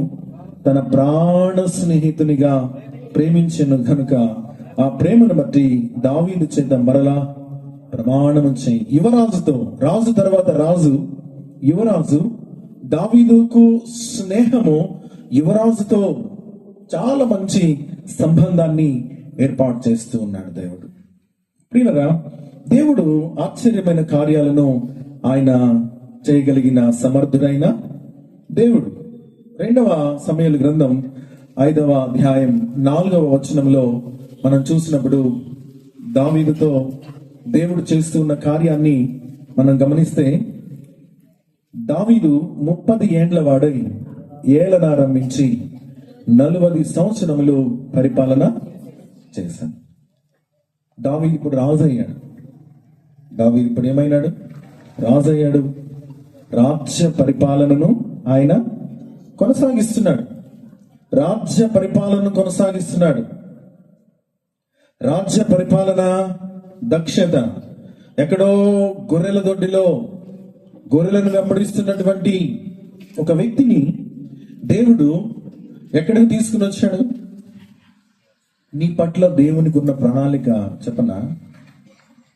తన ప్రాణ స్నేహితునిగా ప్రేమించెను గనుక ఆ ప్రేమను బట్టి దావీదు చేత మరలా ప్రమాణం చేయి. రాజు తర్వాత యువరాజు దావీదుకు స్నేహము, యువరాజుతో చాలా మంచి సంబంధాన్ని ఏర్పాటు చేస్తూ ఉన్నాడు దేవుడు. ప్రియులరా, దేవుడు ఆశ్చర్యమైన కార్యాలను ఆయన చేయగలిగిన సమర్థుడైన దేవుడు. 2వ సమూయేలు గ్రంథం 5వ అధ్యాయం 4వ వచనంలో మనం చూసినప్పుడు దావీదుతో దేవుడు చేస్తున్న కార్యాన్ని మనం గమనిస్తే, దావీదు 30 ఏండ్ల వాడై ఏలనారంభించి 40 సంవత్సరములు పరిపాలన చేశాడు. దావీదు ఇప్పుడు రాజు అయ్యాడు. రాజయ్యాడు. రాజ్య పరిపాలనను ఆయన కొనసాగిస్తున్నాడు. రాజ్య పరిపాలన దక్షత. ఎక్కడో గొర్రెల దొడ్డిలో గొర్రెలను వెంబడిస్తున్నటువంటి ఒక వ్యక్తిని దేవుడు ఎక్కడికి తీసుకుని వచ్చాడు? నీ పట్ల దేవునికి ఉన్న ప్రణాళిక చెప్పనా,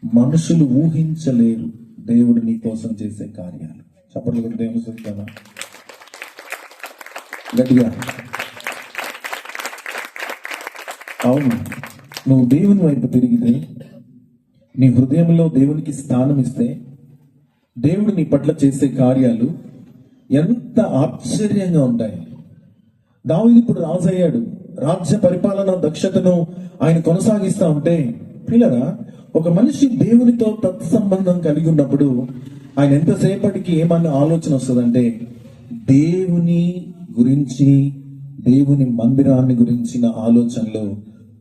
మనుషులు ఊహించలేరు దేవుడు నీ కోసం చేసే కార్యాలు. చెప్పండి కూడా దేవుని చెప్తానా గట్టిగా. అవును, నువ్వు దేవుని వైపు తిరిగితే, నీ హృదయంలో దేవునికి స్థానం ఇస్తే, దేవుడు నీ పట్ల చేసే కార్యాలు ఎంత ఆశ్చర్యంగా ఉంటాయి. దావీదు ఇప్పుడు రాజు అయ్యాడు. రాజ్య పరిపాలన దక్షతను ఆయన కొనసాగిస్తా ఉంటే, పిల్లరా, ఒక మనిషి దేవునితో తత్సంబంధం కలిగి ఉన్నప్పుడు ఆయన ఎంతసేపటికి ఏమన్నా ఆలోచన వస్తుందంటే, దేవుని గురించి, దేవుని మందిరాన్ని గురించిన ఆలోచనలు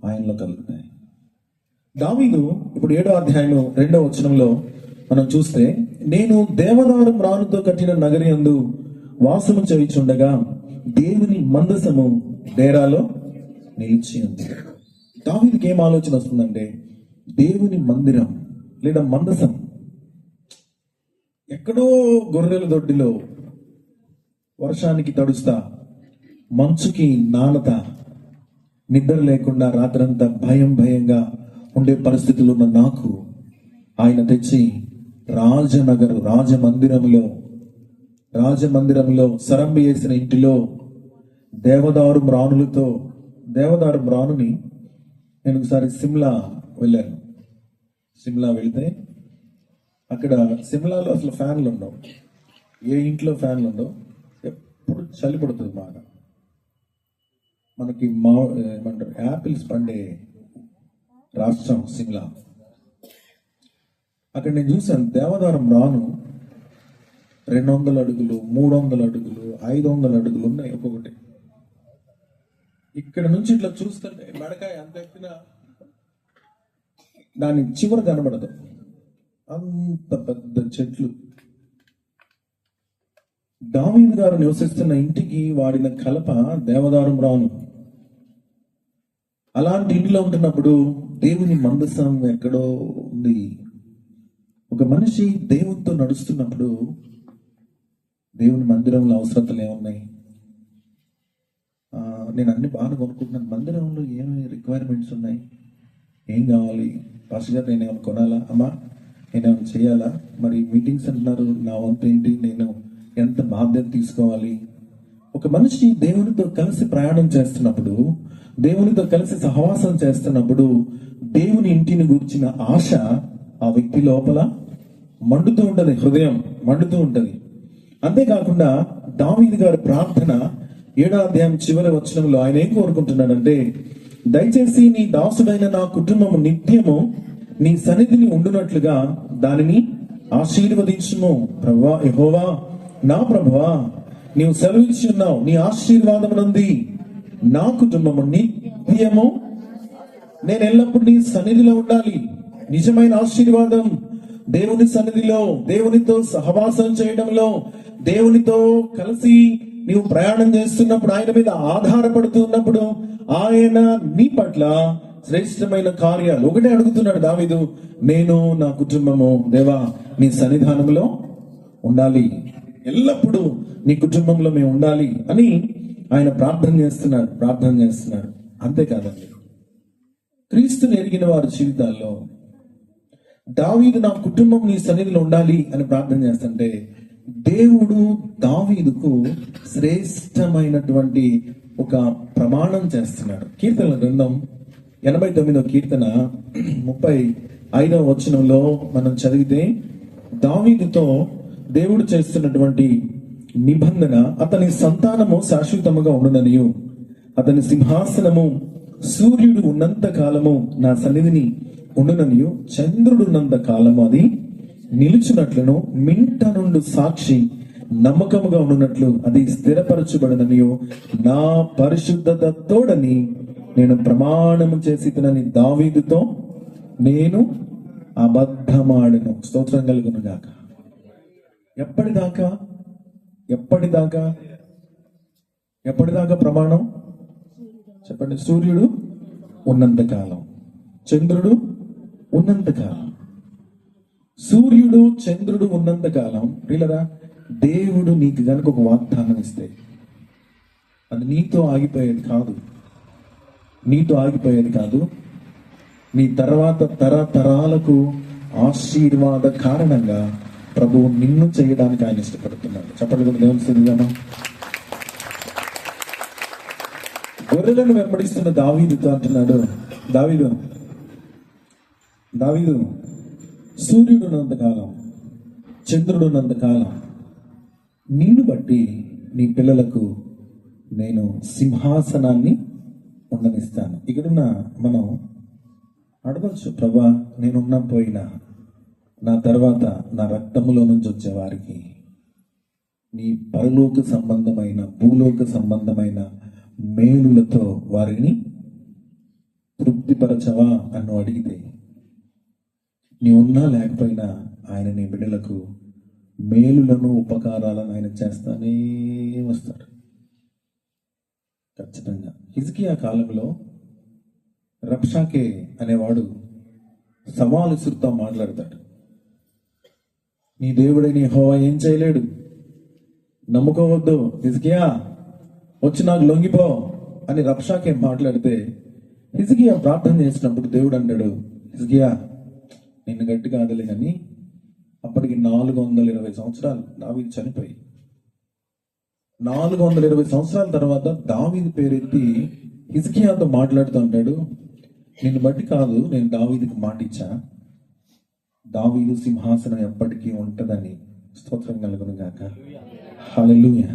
ఆయనలో కలుగుతాయి. దావీదు ఇప్పుడు 7వ అధ్యాయం 2వ వచనంలో మనం చూస్తే, నేను దేవదారం రానుతో కట్టిన నగరి యందు వాసము చేయుచుండగా దేవుని మందసము డేరాలో నిలిచి ఉంది. దావీదుకి ఏం ఆలోచన వస్తుందంటే, దేవుని మందిరం లేదా మందసం ఎక్కడో గొర్రెల దొడ్డిలో వర్షానికి తడుస్తా, మంచుకి నానత, నిద్ర లేకుండా రాత్రంతా భయంగా ఉండే పరిస్థితులు ఉన్న నాకు ఆయన తెచ్చి రాజమందిరంలో సరంబి వేసిన ఇంటిలో దేవదారు మ్రానుని నేను ఒకసారి సిమ్లా వెళ్ళాను. సిమ్లా వెళ్తే అక్కడ సిమ్లాలో అసలు ఫ్యాన్లు ఉండవు, ఏ ఇంట్లో ఫ్యాన్లు ఉండవు, ఎప్పుడు చలి పడుతుంది బాగా. మనకి ఏమంటారు, యాపిల్స్ పండే రాష్ట్రం సిమ్లా. అక్కడ నేను చూసాను దేవదారం రాను 200 అడుగులు, 300 అడుగులు, 500 అడుగులు ఉన్నాయి ఒక్కొక్కటి. ఇక్కడ నుంచి ఇట్లా చూస్తుంటే మెడకాయ అంత ఎత్తిన దాని చివర కనబడదు, అంత పెద్ద చెట్లు. దావీదు గారు నివసిస్తున్న ఇంటికి వాడిన కలప దేవదారం రాను. అలాంటి ఇంటిలో ఉంటున్నప్పుడు దేవుని మందసం ఎక్కడో ఉంది. ఒక మనిషి దేవునితో నడుస్తున్నప్పుడు దేవుని మందిరంలో అవసరతలు ఏమున్నాయి? నేను అన్ని బాగా కొనుక్కుంటున్నాను, మందిరంలో ఏమేమి రిక్వైర్మెంట్స్ ఉన్నాయి, ఏం కావాలి? పాస్టర్ గారు నేను ఏమైనా కొనాలా? అమ్మా నేనేమైనా చేయాలా? మరి మీటింగ్స్ అంటున్నారు, నా వంతు ఏంటి? నేను ఎంత బాధ్యత తీసుకోవాలి? ఒక మనిషి దేవునితో కలిసి ప్రయాణం చేస్తున్నప్పుడు, దేవునితో కలిసి సహవాసం చేస్తున్నప్పుడు దేవుని ఇంటిని గురించిన ఆశ ఆ వ్యక్తి లోపల మండుతూ ఉంటది, హృదయం మండుతూ ఉంటది. అంతేకాకుండా దావీదు గారి ప్రార్థన 7వ అధ్యాయం చివరి వచనంలో ఆయన ఏం కోరుకుంటున్నాడంటే, దయచేసి నీ దాసుడైన నా కుటుంబము నిత్యము నీ సన్నిధిని ఉండునట్లుగా దానిని ఆశీర్వదించుము. ప్రభువా, యెహోవా నా ప్రభువా, నీవు సెలవిచ్చి ఉన్నావు, నీ ఆశీర్వాదమునంది నా కుటుంబము నిత్యము, నేను ఎల్లప్పుడూ నీ సన్నిధిలో ఉండాలి. నిజమైన ఆశీర్వాదం దేవుని సన్నిధిలో, దేవునితో సహవాసం చేయడంలో, దేవునితో కలిసి నీవు ప్రయాణం చేస్తున్నప్పుడు, ఆయన మీద ఆధారపడుతున్నప్పుడు ఆయన నీ పట్ల శ్రేష్టమైన కార్యాలు. ఒకటే అడుగుతున్నాడు దావీదు, నేను నా కుటుంబము దేవా నీ సన్నిధానంలో ఉండాలి, ఎల్లప్పుడూ నీ కుటుంబంలో మేము ఉండాలి అని ఆయన ప్రార్థన చేస్తున్నాడు. అంతేకాదండి, క్రీస్తుని ఎరిగిన వారి జీవితాల్లో దావీదు నా కుటుంబం నీ సన్నిధిలో ఉండాలి అని ప్రార్థన చేస్తుంటే, దేవుడు దావీదుకు శ్రేష్టమైనటువంటి ఒక ప్రమాణం చేస్తున్నాడు. కీర్తనల గ్రంథం 89వ కీర్తన 35వ వచనంలో మనం చదివితే, దావీదుతో దేవుడు చేస్తున్నటువంటి నిబంధన, అతని సంతానము శాశ్వతముగా ఉండుననియు, అతని సింహాసనము సూర్యుడు ఉన్నంత కాలము నా సన్నిధిని ఉండుననియు, చంద్రుడు ఉన్నంత కాలము అది నిలుచున్నట్లును, మింట నుండి సాక్షి నమ్మకముగా ఉండునట్లు అది స్థిరపరచబడననియు, నా పరిశుద్ధత తోడని నేను ప్రమాణము చేసి తినని దావీదుతో నేను అబద్ధమాడను. స్తోత్రం కలుగును గాక. ఎప్పటిదాకా ప్రమాణం చెప్పండి. సూర్యుడు ఉన్నంత కాలం, చంద్రుడు ఉన్నంత కాలం. సూర్యుడు చంద్రుడు ఉన్నంత కాలం ప్రియులరా, దేవుడు నీకు కనుక ఒక వాగ్దానం ఇస్తే అది నీతో ఆగిపోయేది కాదు. నీతో ఆగిపోయేది కాదు. నీ తర్వాత తరతరాలకు ఆశీర్వాద కారణంగా ప్రభువు నిన్ను చేయడానికి ఆయన ఇష్టపడుతున్నాడు. చెప్పండి కూడా దేవుని స్థితిగాను. గొర్రెలను వెంబడిస్తున్న దావీదుతో అంటున్నాడు, దావీదు సూర్యుడు ఉన్నంతకాలం, చంద్రుడు ఉన్నంతకాలం నిన్ను బట్టి నీ పిల్లలకు నేను సింహాసనాన్ని ఉండనిస్తాను. ఇక్కడున్న మనం అడగచ్చు, ప్రభా నేనున్నా పోయినా నా తర్వాత నా రక్తములో నుంచి వచ్చే వారికి నీ పరలోక సంబంధమైన భూలోక సంబంధమైన మేలులతో వారిని తృప్తిపరచవా అని అడిగితే, నీ ఉన్నా లేకపోయినా ఆయన నీ బిడ్డలకు మేలులను ఉపకారాలను ఆయన చేస్తానే వస్తాడు ఖచ్చితంగా. హిజ్కియా కాలంలో రబ్షాకే అనేవాడు సవాలు విసురుతో మాట్లాడతాడు. నీ దేవుడైన యెహోవా ఏం చేయలేడు, నమ్ముకోవద్దు, హిజ్కియా వచ్చి నాకు లొంగిపో అని రబ్షాకే మాట్లాడితే, హిజ్కియా ప్రార్థన చేసినప్పుడు దేవుడు అన్నాడు, హిజ్కియా నిన్ను గట్టి కాదులే కానీ అప్పటికి 420 సంవత్సరాలు దావీదు చనిపోయి 420 సంవత్సరాల తర్వాత దావీదు పేరెత్తి హిజ్కియాతో మాట్లాడుతూ ఉంటాడు, నిన్ను బట్టి కాదు నేను దావీదుకి మాట ఇచ్చా, దావీదు సింహాసనం ఎప్పటికీ ఉంటదని. స్తోత్రం కలుగును గాక. హల్లెలూయా.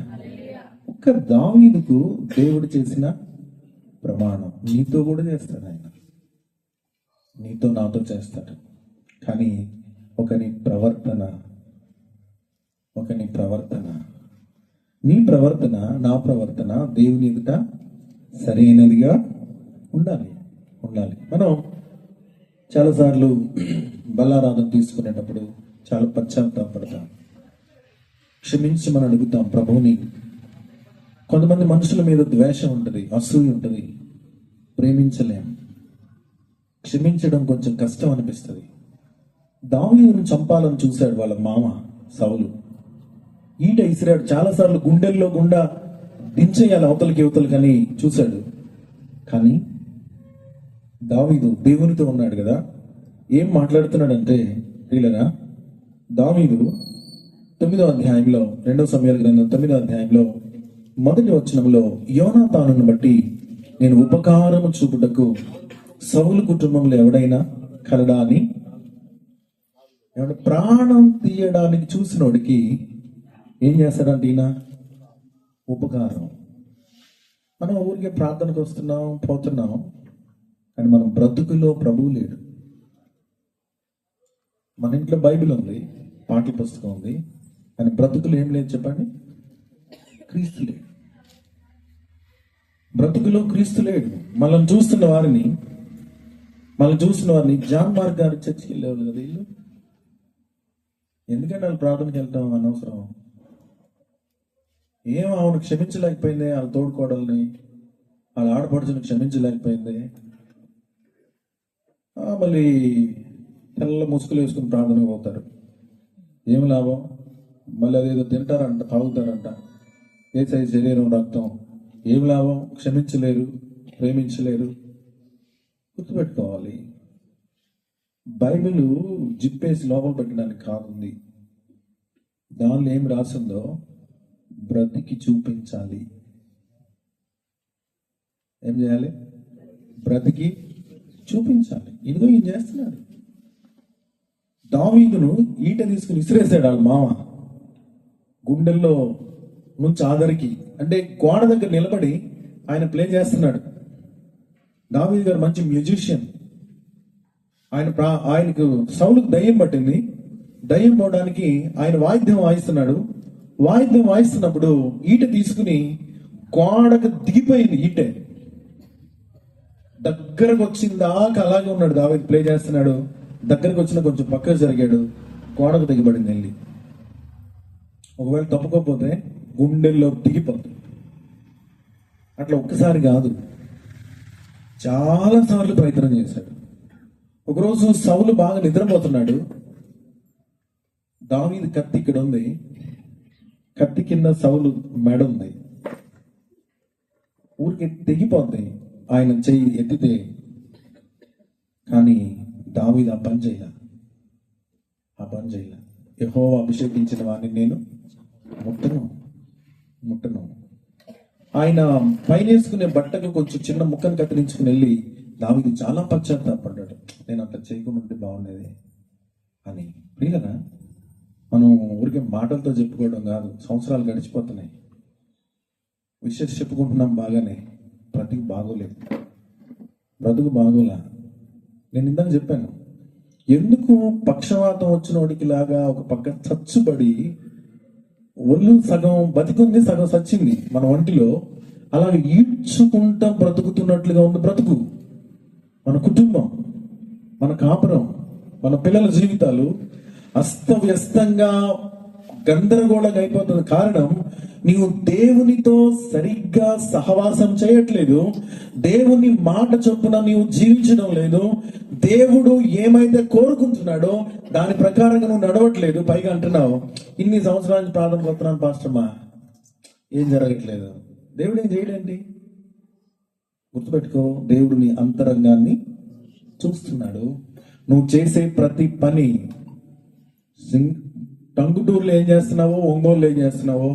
ఒక్క దావీదుకు దేవుడు చేసిన ప్రమాణం నీతో కూడా చేస్తాడు. ఆయన నీతో నాతో చేస్తాడు. కానీ ఒకని ప్రవర్తన నీ ప్రవర్తన నా ప్రవర్తన దేవుని ఎదుట సరైనదిగా ఉండాలి. మనం చాలాసార్లు బలారాధన తీసుకునేటప్పుడు చాలా పశ్చాత్తాపడతాం, క్షమించమని అడుగుతాం ప్రభువుని. కొంతమంది మనుషుల మీద ద్వేషం ఉంటుంది, అసూయ ఉంటుంది, ప్రేమించలేం, క్షమించడం కొంచెం కష్టం అనిపిస్తుంది. దావీదును చంపాలని చూశాడు వాళ్ళ మామ సౌలు, ఈట ఇసిరాడు, చాలాసార్లు గుండెల్లో గుండా దించేయాలి అవతలకి యువతలకని చూశాడు. కానీ దావీదు దేవునితో ఉన్నాడు కదా, ఏం మాట్లాడుతున్నాడంటే వీళ్ళనా, దావీదు 9వ అధ్యాయంలో 2వ సమూయేలు గ్రంథం 9వ అధ్యాయంలో 1వ వచనంలో, యోనాతానును బట్టి నేను ఉపకారము చూపుటకు సౌలు కుటుంబంలో ఎవడైనా కలడా అని, ప్రాణం తీయడానికి చూసినోడికి ఏం చేస్తాడంటే ఈయన ఉపకారం. మనం ఊరికే ప్రార్థనకు వస్తున్నాం పోతున్నాం, కానీ మనం బ్రతుకులో ప్రభువు లేడు. మన ఇంట్లో బైబిల్ ఉంది, పాటల పుస్తకం ఉంది, కానీ బ్రతుకులు ఏం లేదు చెప్పండి, క్రీస్తు లేడు. బ్రతుకులో క్రీస్తు లేడు. మనం చూస్తున్న వారిని జాన్ మార్క్ గారు చర్చికి వెళ్ళేవాళ్ళు కదా, వీళ్ళు ఎందుకంటే వాళ్ళు ప్రార్థనకి వెళ్తాం అనవసరం. ఏం ఆవిడ క్షమించలేకపోయింది, వాళ్ళ తోడుకోడల్ని వాళ్ళ ఆడపడుచుని క్షమించలేకపోయింది, మళ్ళీ తెల్ల ముసుగులు వేసుకుని ప్రార్థనకు పోతారు. ఏం లాభం? మళ్ళీ అదేదో తింటారంట, తాగుతారంట, యేసయ్య శరీరం రక్తం. ఏం లాభం? క్షమించలేరు, ప్రేమించలేరు. గుర్తుపెట్టుకోవాలి, బైబిల్ జిప్పేసి లోపల పెట్టడానికి కాదుంది. దానిలో ఏం రాసిందో బ్రతికి చూపించాలి. ఏం చేయాలి? బ్రతికి చూపించాలి. ఇదిగో ఏం చేస్తున్నాడు, దావీదును ఈట తీసుకుని విసిరేసాడు వాళ్ళ మామ గుండెల్లో నుంచి ఆదరికి. అంటే గోడ దగ్గర నిలబడి ఆయన ప్లే చేస్తున్నాడు. దావీదు గారు మంచి మ్యూజిషియన్. ఆయనకు సౌలుకు దయ్యం పట్టింది. దయ్యం పోవడానికి ఆయన వాయిద్యం వాయిస్తున్నాడు. వాయిద్యం వాయిస్తున్నప్పుడు ఈట తీసుకుని గోడకు దిగిపోయింది. ఈట దగ్గరకు వచ్చిందాకా అలాగే ఉన్నాడు. దావీదు ప్లే చేస్తున్నాడు. దగ్గరకు వచ్చిన కొంచెం పక్కకు జరిగాడు, గోడకు దిగబడింది వెళ్ళి. ఒకవేళ తప్పుకోకపోతే గుండెల్లో దిగిపోతుంది. అట్లా ఒక్కసారి కాదు, చాలా సార్లు ప్రయత్నం చేశాడు. ఒకరోజు సౌలు బాగా నిద్రపోతున్నాడు. దావీదు కత్తి ఇక్కడ ఉంది, కత్తి కింద సౌలు మెడ ఉంది. ఊరికి తెగిపోద్ది ఆయన చెయ్యి ఎత్తితే. కానీ దావీదు ఆ పని చేయలే. యెహోవా అభిషేకించిన వాడిని నేను ముట్టను. ఆయన పైన వేసుకునే బట్టకు కొంచెం చిన్న ముక్కను కత్తిరించుకుని వెళ్ళి దావీదు చాలా పశ్చాత్తాపడ్డాడు. నేను అట్లా చేయకుండా ఉంటే బాగుండేది అని. ప్రియులరా, మనం ఊరికే మాటలతో చెప్పుకోవడం కాదు, సంవత్సరాలు గడిచిపోతున్నాయి, విషయం చెప్పుకుంటున్నాం బాగానే, బ్రతుకు బాగోలా. నేను ఇందాక చెప్పాను, ఎందుకు పక్షవాతం వచ్చిన వాడికి లాగా ఒక పక్క చచ్చుబడి ఒళ్ళు సగం బతికుంది, సగం చచ్చింది మన ఒంటిలో, అలా ఈడ్చుకుంటా బ్రతుకుతున్నట్లుగా ఉంది బ్రతుకు. మన కుటుంబం, మన కాపురం, మన పిల్లల జీవితాలు అస్తవ్యస్తంగా గందరగోళంగా అయిపోతుంది. కారణం, నీవు దేవునితో సరిగ్గా సహవాసం చేయట్లేదు, దేవుని మాట చొప్పున నీవు జీవించడం లేదు, దేవుడు ఏమైతే కోరుకుంటున్నాడో దాని ప్రకారంగా నువ్వు నడవట్లేదు. పైగా అంటున్నావు, ఇన్ని సంవత్సరాల నుంచి ప్రార్థన కొడుతున్నాను పాస్టర్మా, ఏం జరగట్లేదు. దేవుడు ఏం చేయడండి? గుర్తుపెట్టుకో, దేవుడు నీ అంతరంగాన్ని చూస్తున్నాడు. నువ్వు చేసే ప్రతి పని, టంగుటూరులో ఏం చేస్తున్నావో, ఒంగోలులో ఏం చేస్తున్నావో,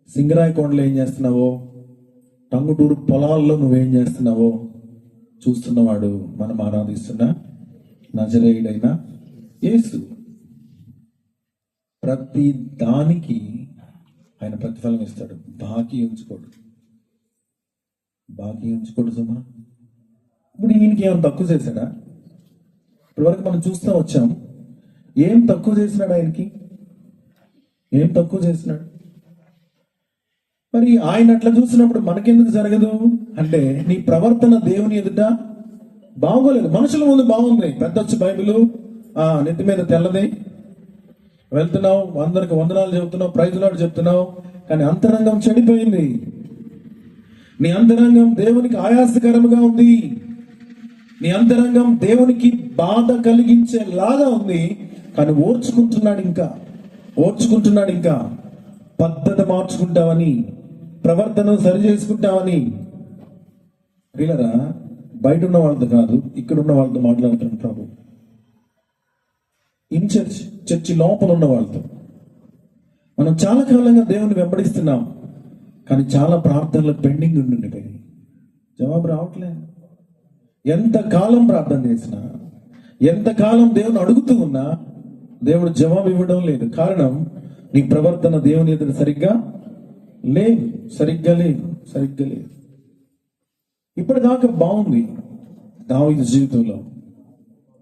సింగరాయకొండలో ఏం చేస్తున్నావో, టంగుటూరు పొలాల్లో నువ్వేం చేస్తున్నావో చూస్తున్నవాడు మనం ఆరాధిస్తున్న నజరేయుడైన యేసు. ప్రతి దానికి ఆయన ప్రతిఫలం ఇస్తాడు. బాకీ ఉంచుకోడు సుమా. ఇప్పుడు ఈయనకి ఏమైనా తక్కువ చేశాడా? ఇప్పటివరకు మనం చూస్తూ వచ్చాం. ఏం తక్కువ చేసినాడు ఆయనకి? ఏం తక్కువ చేసినాడు? మరి ఆయన అట్లా చూసినప్పుడు మనకెందుకు జరగదు అంటే, నీ ప్రవర్తన దేవుని ఎదుట బాగోలేదు. మనుషుల ముందు బాగుంది, పెద్ద వచ్చి బైబిల్ నెత్తి మీద తెల్లది, వెళ్తున్నావు, అందరికి వందనాలు చెబుతున్నావు, ప్రైజ్ లార్డ్ చెప్తున్నావు, కానీ అంతరంగం చెడిపోయింది. నీ అంతరంగం దేవునికి ఆయాసకరముగా ఉంది, నీ అంతరంగం దేవునికి బాధ కలిగించేలాగా ఉంది. కానీ ఓర్చుకుంటున్నాడు ఇంకా పద్ధతి మార్చుకుంటావని, ప్రవర్తన సరి చేసుకుంటావని. వీళ్ళరా, బయట ఉన్న వాళ్ళతో కాదు, ఇక్కడ ఉన్న వాళ్ళతో మాట్లాడుతున్నాడు ప్రభు. ఇన్ చర్చి లోపల ఉన్న వాళ్ళతో. మనం చాలా కాలంగా దేవుని వెంబడిస్తున్నాం, కానీ చాలా ప్రార్థనలు పెండింగ్ ఉండిపోయి జవాబు రావట్లేదు. ఎంతకాలం ప్రార్థన చేసినా, ఎంతకాలం దేవుని అడుగుతూ ఉన్నా దేవుడు జవాబు ఇవ్వడం లేదు. కారణం, నీ ప్రవర్తన దేవుని ఎదుట సరిగ్గా లేదు. ఇప్పటిదాకా బాగుంది. దావీదు జీవితంలో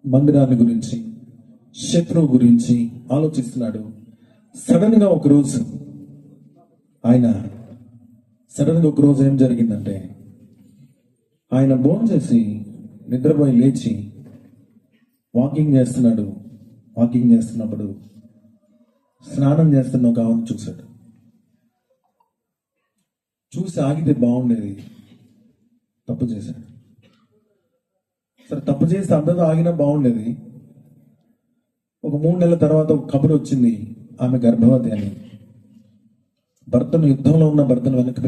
మందిరాన్ని గురించి, శత్రువు గురించి ఆలోచిస్తున్నాడు. సడన్ గా ఒకరోజు ఏం జరిగిందంటే, ఆయన భోజనం చేసి నిద్రపోయి లేచి వాకింగ్ చేస్తున్నప్పుడు స్నానం చేస్తున్న ఒక ఆమెను చూశాడు. చూసి ఆగితే బాగుండేది, తప్పు చేశాడు. సరే, తప్పు చేస్తే అందరూ ఆగినా బాగుండేది. ఒక 3 నెలల తర్వాత ఒక కబురు వచ్చింది, ఆమె గర్భవతి అని. యుద్ధంలో ఉన్న భర్తను వెనక్కి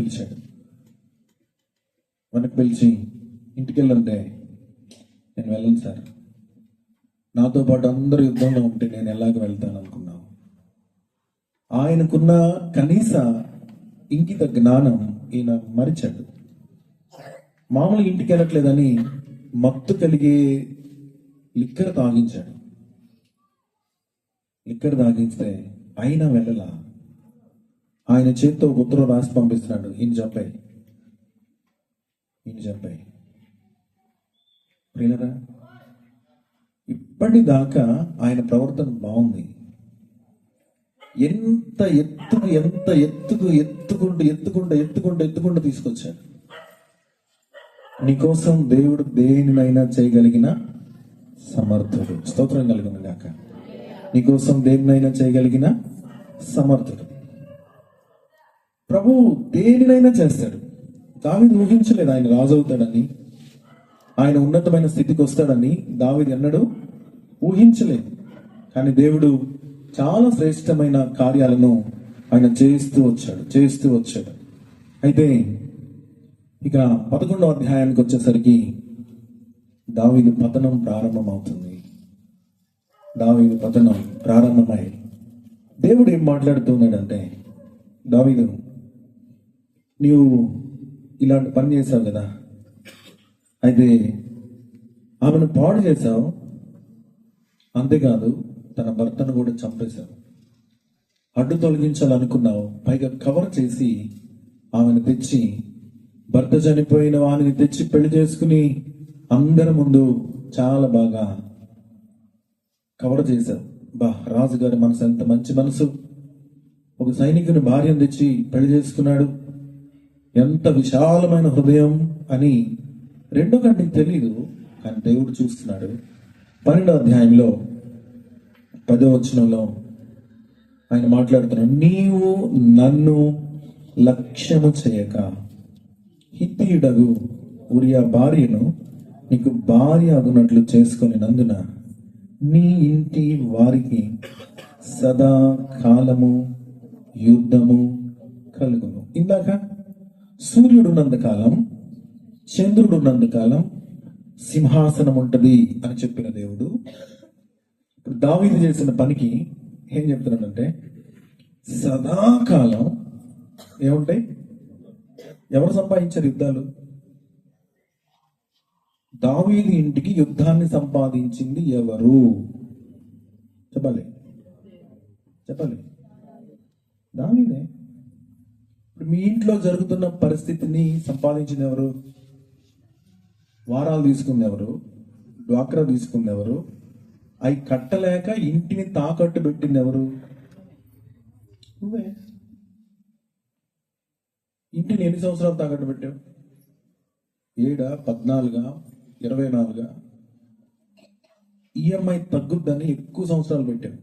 పిలిచి ఇంటికి వెళ్ళంటే, నేను వెళ్ళను సార్, నాతో పాటు అందరూ యుద్ధంలో ఉంటే నేను ఎలాగ వెళ్తాను అనుకున్నాను. ఆయనకున్న కనీస ఇంకిత జ్ఞానం ఈయన మరిచాడు. మామూలుగా ఇంటికి వెళ్ళట్లేదని మత్తు కలిగే లిక్కర్ తాగింస్తే అయినా వెళ్ళలా. ఆయన చేత్తో ఉత్తరం రాసి పంపిస్తున్నాడు, ఈయన చంపాయి. ప్రియులరా, ఇప్పటిదాకా ఆయన ప్రవర్తన బాగుంది. ఎంత ఎత్తుకుంటూ తీసుకొచ్చాడు. నీకోసం దేవుడు దేనినైనా చేయగలిగిన సమర్థుడు. స్తోత్రం కలుగును గాక. నీకోసం దేనినైనా చేయగలిగిన సమర్థుడు ప్రభు. దేనినైనా చేస్తాడు. దావీదు ఊహించలేదు ఆయన రాజు అవుతాడని, ఆయన ఉన్నతమైన స్థితికి వస్తాడని దావీదు ఎన్నడూ ఊహించలేదు. కానీ దేవుడు చాలా శ్రేష్టమైన కార్యాలను ఆయన చేస్తూ వచ్చాడు. అయితే ఇక 11వ అధ్యాయానికి వచ్చేసరికి దావీదు పతనం ప్రారంభమవుతుంది. దావీదు పతనం ప్రారంభమై దేవుడు ఏం మాట్లాడుతున్నాడంటే, దావీదు నీవు ఇలాంటి పని చేశావు కదా, అయితే ఆమెను పాడు చేశావు, అంతేకాదు తన భర్తను కూడా చంపేశావు. అడ్డు తొలగించాలనుకున్నావు, పైగా కవర్ చేసి ఆమెను తెచ్చి, భర్త చనిపోయిన వాడిని తెచ్చి పెళ్లి చేసుకుని అందరి ముందు చాలా బాగా కవర్ చేశావు. రాజుగారి మనసు ఎంత మంచి మనసు, ఒక సైనికుని భార్యను తెచ్చి పెళ్లి చేసుకున్నాడు, ఎంత విశాలమైన హృదయం అని రెండో కంటికి తెలీదు, కానీ దేవుడు చూస్తున్నాడు. 12వ అధ్యాయంలో 10వ వచనంలో ఆయన మాట్లాడుతున్నాడు, నీవు నన్ను లక్ష్యము చేయక హిత్తీయుడగు ఉరియా భార్యను నీకు భార్య అగునట్లు చేసుకొని నందున నీ ఇంటి వారికి సదా కాలము యుద్ధము కలుగును. ఇందాక సూర్యుడున్నంతకాలం, చంద్రుడున్నంతకాలం సింహాసనం ఉంటది అని చెప్పిన దేవుడు ఇప్పుడు దావీదు చేసిన పనికి ఏం చెప్తున్నాడంటే, సదాకాలం ఏముంటాయి? ఎవరు సంపాదించారు యుద్ధాలు? దావీదు ఇంటికి యుద్ధాన్ని సంపాదించింది ఎవరు? చెప్పాలి దావీదే. ఇప్పుడు మీ ఇంట్లో జరుగుతున్న పరిస్థితిని సంపాదించింది ఎవరు? వారాలు తీసుకుంది ఎవరు? డ్వాక్రా తీసుకుంది ఎవరు? అవి కట్టలేక ఇంటిని తాకట్టు పెట్టింది ఎవరు? నువ్వే. ఇంటిని ఎన్ని సంవత్సరాలు తాకట్టు పెట్టావు? 7, 14, 24? ఈఎంఐ తగ్గుద్దని ఎక్కువ సంవత్సరాలు పెట్టావు.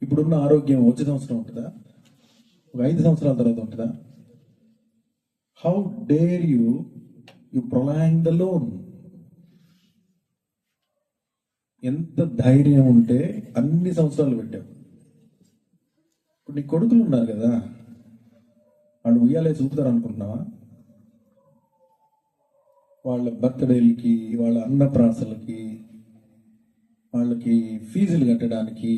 ఇప్పుడున్న ఆరోగ్యం వచ్చే సంవత్సరం ఉంటుందా? ఒక 5 సంవత్సరాల తర్వాత ఉంటుందా? How dare you prolong the loan? ఎంత ధైర్యం ఉంటే అన్ని సంవత్సరాలు పెట్టావు. ఇప్పుడు నీ కొడుకులు ఉన్నారు కదా, వాళ్ళు ఉయ్యాలే చూపుతారు అనుకుంటున్నావా? వాళ్ళ బర్త్డేలకి, వాళ్ళ అన్నప్రాసలకి, వాళ్ళకి ఫీజులు కట్టడానికి,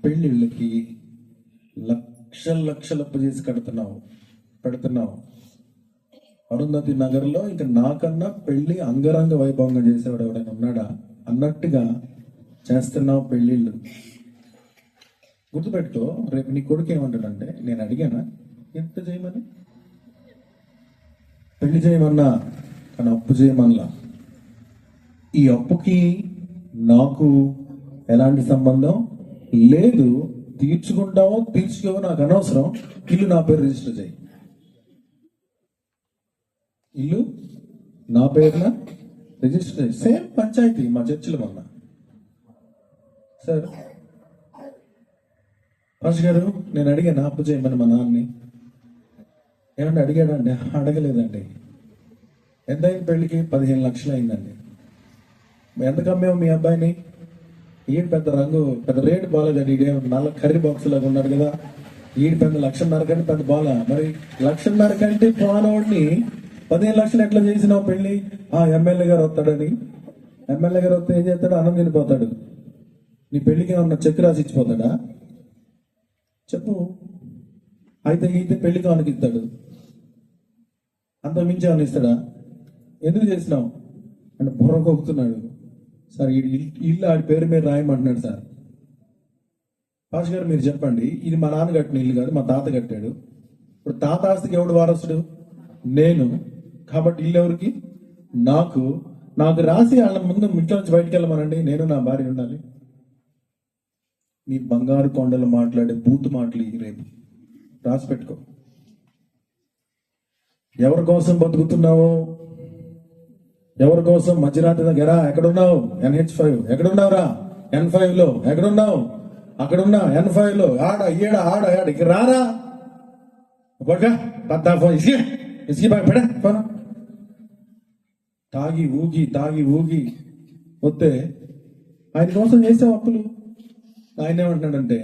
పెళ్ళిళ్ళకి లక్షలు అప్పు చేసి పెడుతున్నావు. అరుంధతి నగర్లో ఇంకా నాకన్నా పెళ్లి అంగరంగ వైభవంగా చేసేవాడు ఎవరైనా ఉన్నాడా అన్నట్టుగా చేస్తున్నావు పెళ్ళిళ్ళు. గుర్తుపెట్టుకో, రేపు నీ కొడుకు ఏమంటాడంటే, నేను అడిగానా ఎంత చేయమని? పెళ్లి చేయమన్నా, కానీ అప్పు చేయమన్నా. ఈ అప్పుకి నాకు ఎలాంటి సంబంధం లేదు. తీర్చుకుంటావో తీర్చుకోవో నాకు అనవసరం. ఇల్లు నా పేరు రిజిస్టర్ చేయి. ఇల్లు నా పేరున రిజిస్టర్ చేయి. సేమ్ పంచాయతీ మా చర్చిలో మొన్న. సార్ పాస్టర్ గారు, నేను అడిగాను అప్పు చేయమని మా నాన్నని. ఏమంటే అడిగాడండి? అడగలేదండి. ఎంత అయింది పెళ్లికి? 15 లక్షలు అయిందండి. ఎంత కమ్మావు మీ అబ్బాయిని? ఈడు పెద్ద రేటు బాగాలేదండి. ఈడే నల్ల కర్రీ బాక్స్ లాగా ఉన్నాడు కదా, ఈడు పెద్ద 1.5 కంటే పెద్ద బాలా. మరి 1.5 కంటే పోనోడిని 15 లక్షలు ఎట్లా చేసినావు పెళ్లి? ఎమ్మెల్యే గారు వస్తాడని. ఎమ్మెల్యే గారు వస్తే ఏం చేస్తాడు? అన్నం తినిపోతాడు. నీ పెళ్లికి ఏమన్నా చెక్ రాసి ఇచ్చిపోతాడా? చెప్పు. అయితే పెళ్లికి ఆనకిస్తాడు, అంత మించి ఏమన్నా ఇస్తాడా? ఎందుకు చేసినావు అంటే బుర్ర కొక్కుతున్నాడు. సార్ ఇల్లు ఆడి పేరు మీద రాయమంటున్నాడు. సార్ పాస్టర్ గారు మీరు చెప్పండి, ఇది మా నాన్న కట్టిన ఇల్లు కాదు, మా తాత కట్టాడు. ఇప్పుడు తాత ఆస్తికి ఎవడు వారసుడు? నేను. కాబట్టి ఇల్లు ఎవరికి? నాకు రాసి వాళ్ళ ముందు ఇంట్లో నుంచి బయటకు వెళ్ళమనండి, నేను నా భార్య ఉండాలి. నీ బంగారు కొండలు మాట్లాడే బూతు మాటలు రేపు రాసి పెట్టుకో. ఎవరి కోసం బతుకుతున్నావు? ఎవరి కోసం? మధ్యరాత్రి దగ్గర ఎక్కడున్నావు? NH5 ఎక్కడున్నావురా? N5 లో ఎక్కడున్నావు? అక్కడున్నా N5 లో. ఆడ ఇక రారా ఫోన్ ఇసి పెడే ఫోన్. తాగి ఊగి వస్తే ఆయన కోసం చేసావు అప్పులు. ఆయన ఏమంటున్నాడంటే,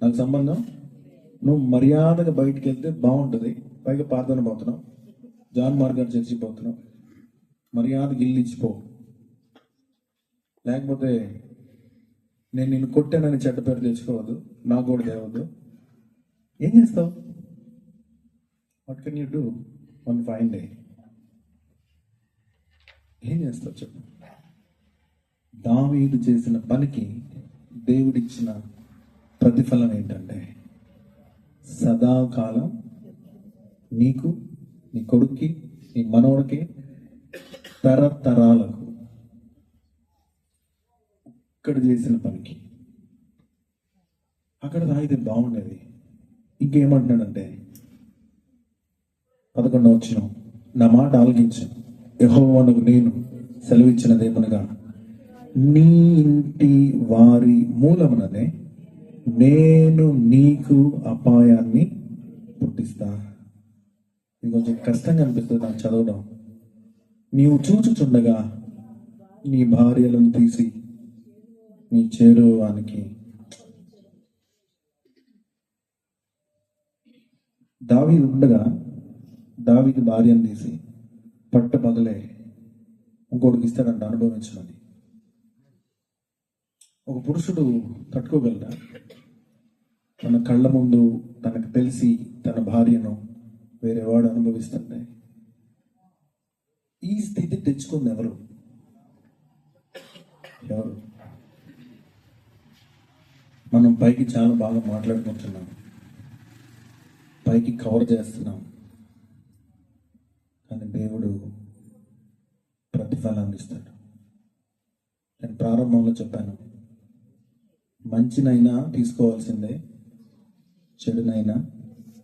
నాకు సంబంధం, నువ్వు మర్యాదగా బయటికి వెళ్తే బాగుంటుంది, పైగా ప్రార్థన పోతున్నావు, జాన్ మార్గాన్ని చర్చిపోతున్నావు, మర్యాదకి ఇల్లు ఇచ్చిపో, లేకపోతే నేను నిన్ను కొట్టానని చెడ్డ పేరు తెచ్చుకోవద్దు, నాకు కూడా తేవద్దు. ఏం చేస్తావు? What can you do one fine day? ఏం చేస్తావు చెప్పు? దావీదు చేసిన పనికి దేవుడిచ్చిన ప్రతిఫలం ఏంటంటే, సదాకాలం నీకు, నీ కొడుక్కి, నీ మనవడికి, తరతరాలకు ఇక్కడ చేసిన పనికి. అక్కడ తాగితే బాగుండేది. ఇంకేమంటున్నాడంటే 11వ వచనం, నా మాట ఆలకించు, యెహోవానగు నేను సెలవిచ్చినదేమనగా, నీ ఇంటి వారి మూలముననే నేను నీకు అపాయాన్ని పుట్టిస్తా. ఇది కొంచెం కష్టంగా అనిపిస్తుంది నాకు చదవడం. నీవు చూచుచుండగా నీ భార్యలను తీసి నీ చేరువానికి. దావీదు ఉండగా దావీదు భార్యను తీసి పట్ట పగలే ఇంకోటికి ఇస్తాడంట అనుభవించమని. ఒక పురుషుడు తట్టుకోగలడా? తన కళ్ళ ముందు తనకు తెలిసి తన భార్యను వేరేవాడు అనుభవిస్తుంటే? ఈ స్థితి తెచ్చుకుంది ఎవరు? మనం పైకి చాలా బాగా మాట్లాడుకుంటున్నాం, పైకి కవర్ చేస్తున్నాం, కానీ దేవుడు ప్రతిఫలాన్ని ఇస్తాడు. నేను ప్రారంభంలో చెప్పాను, మంచినైనా తీసుకోవాల్సిందే, చెడునైనా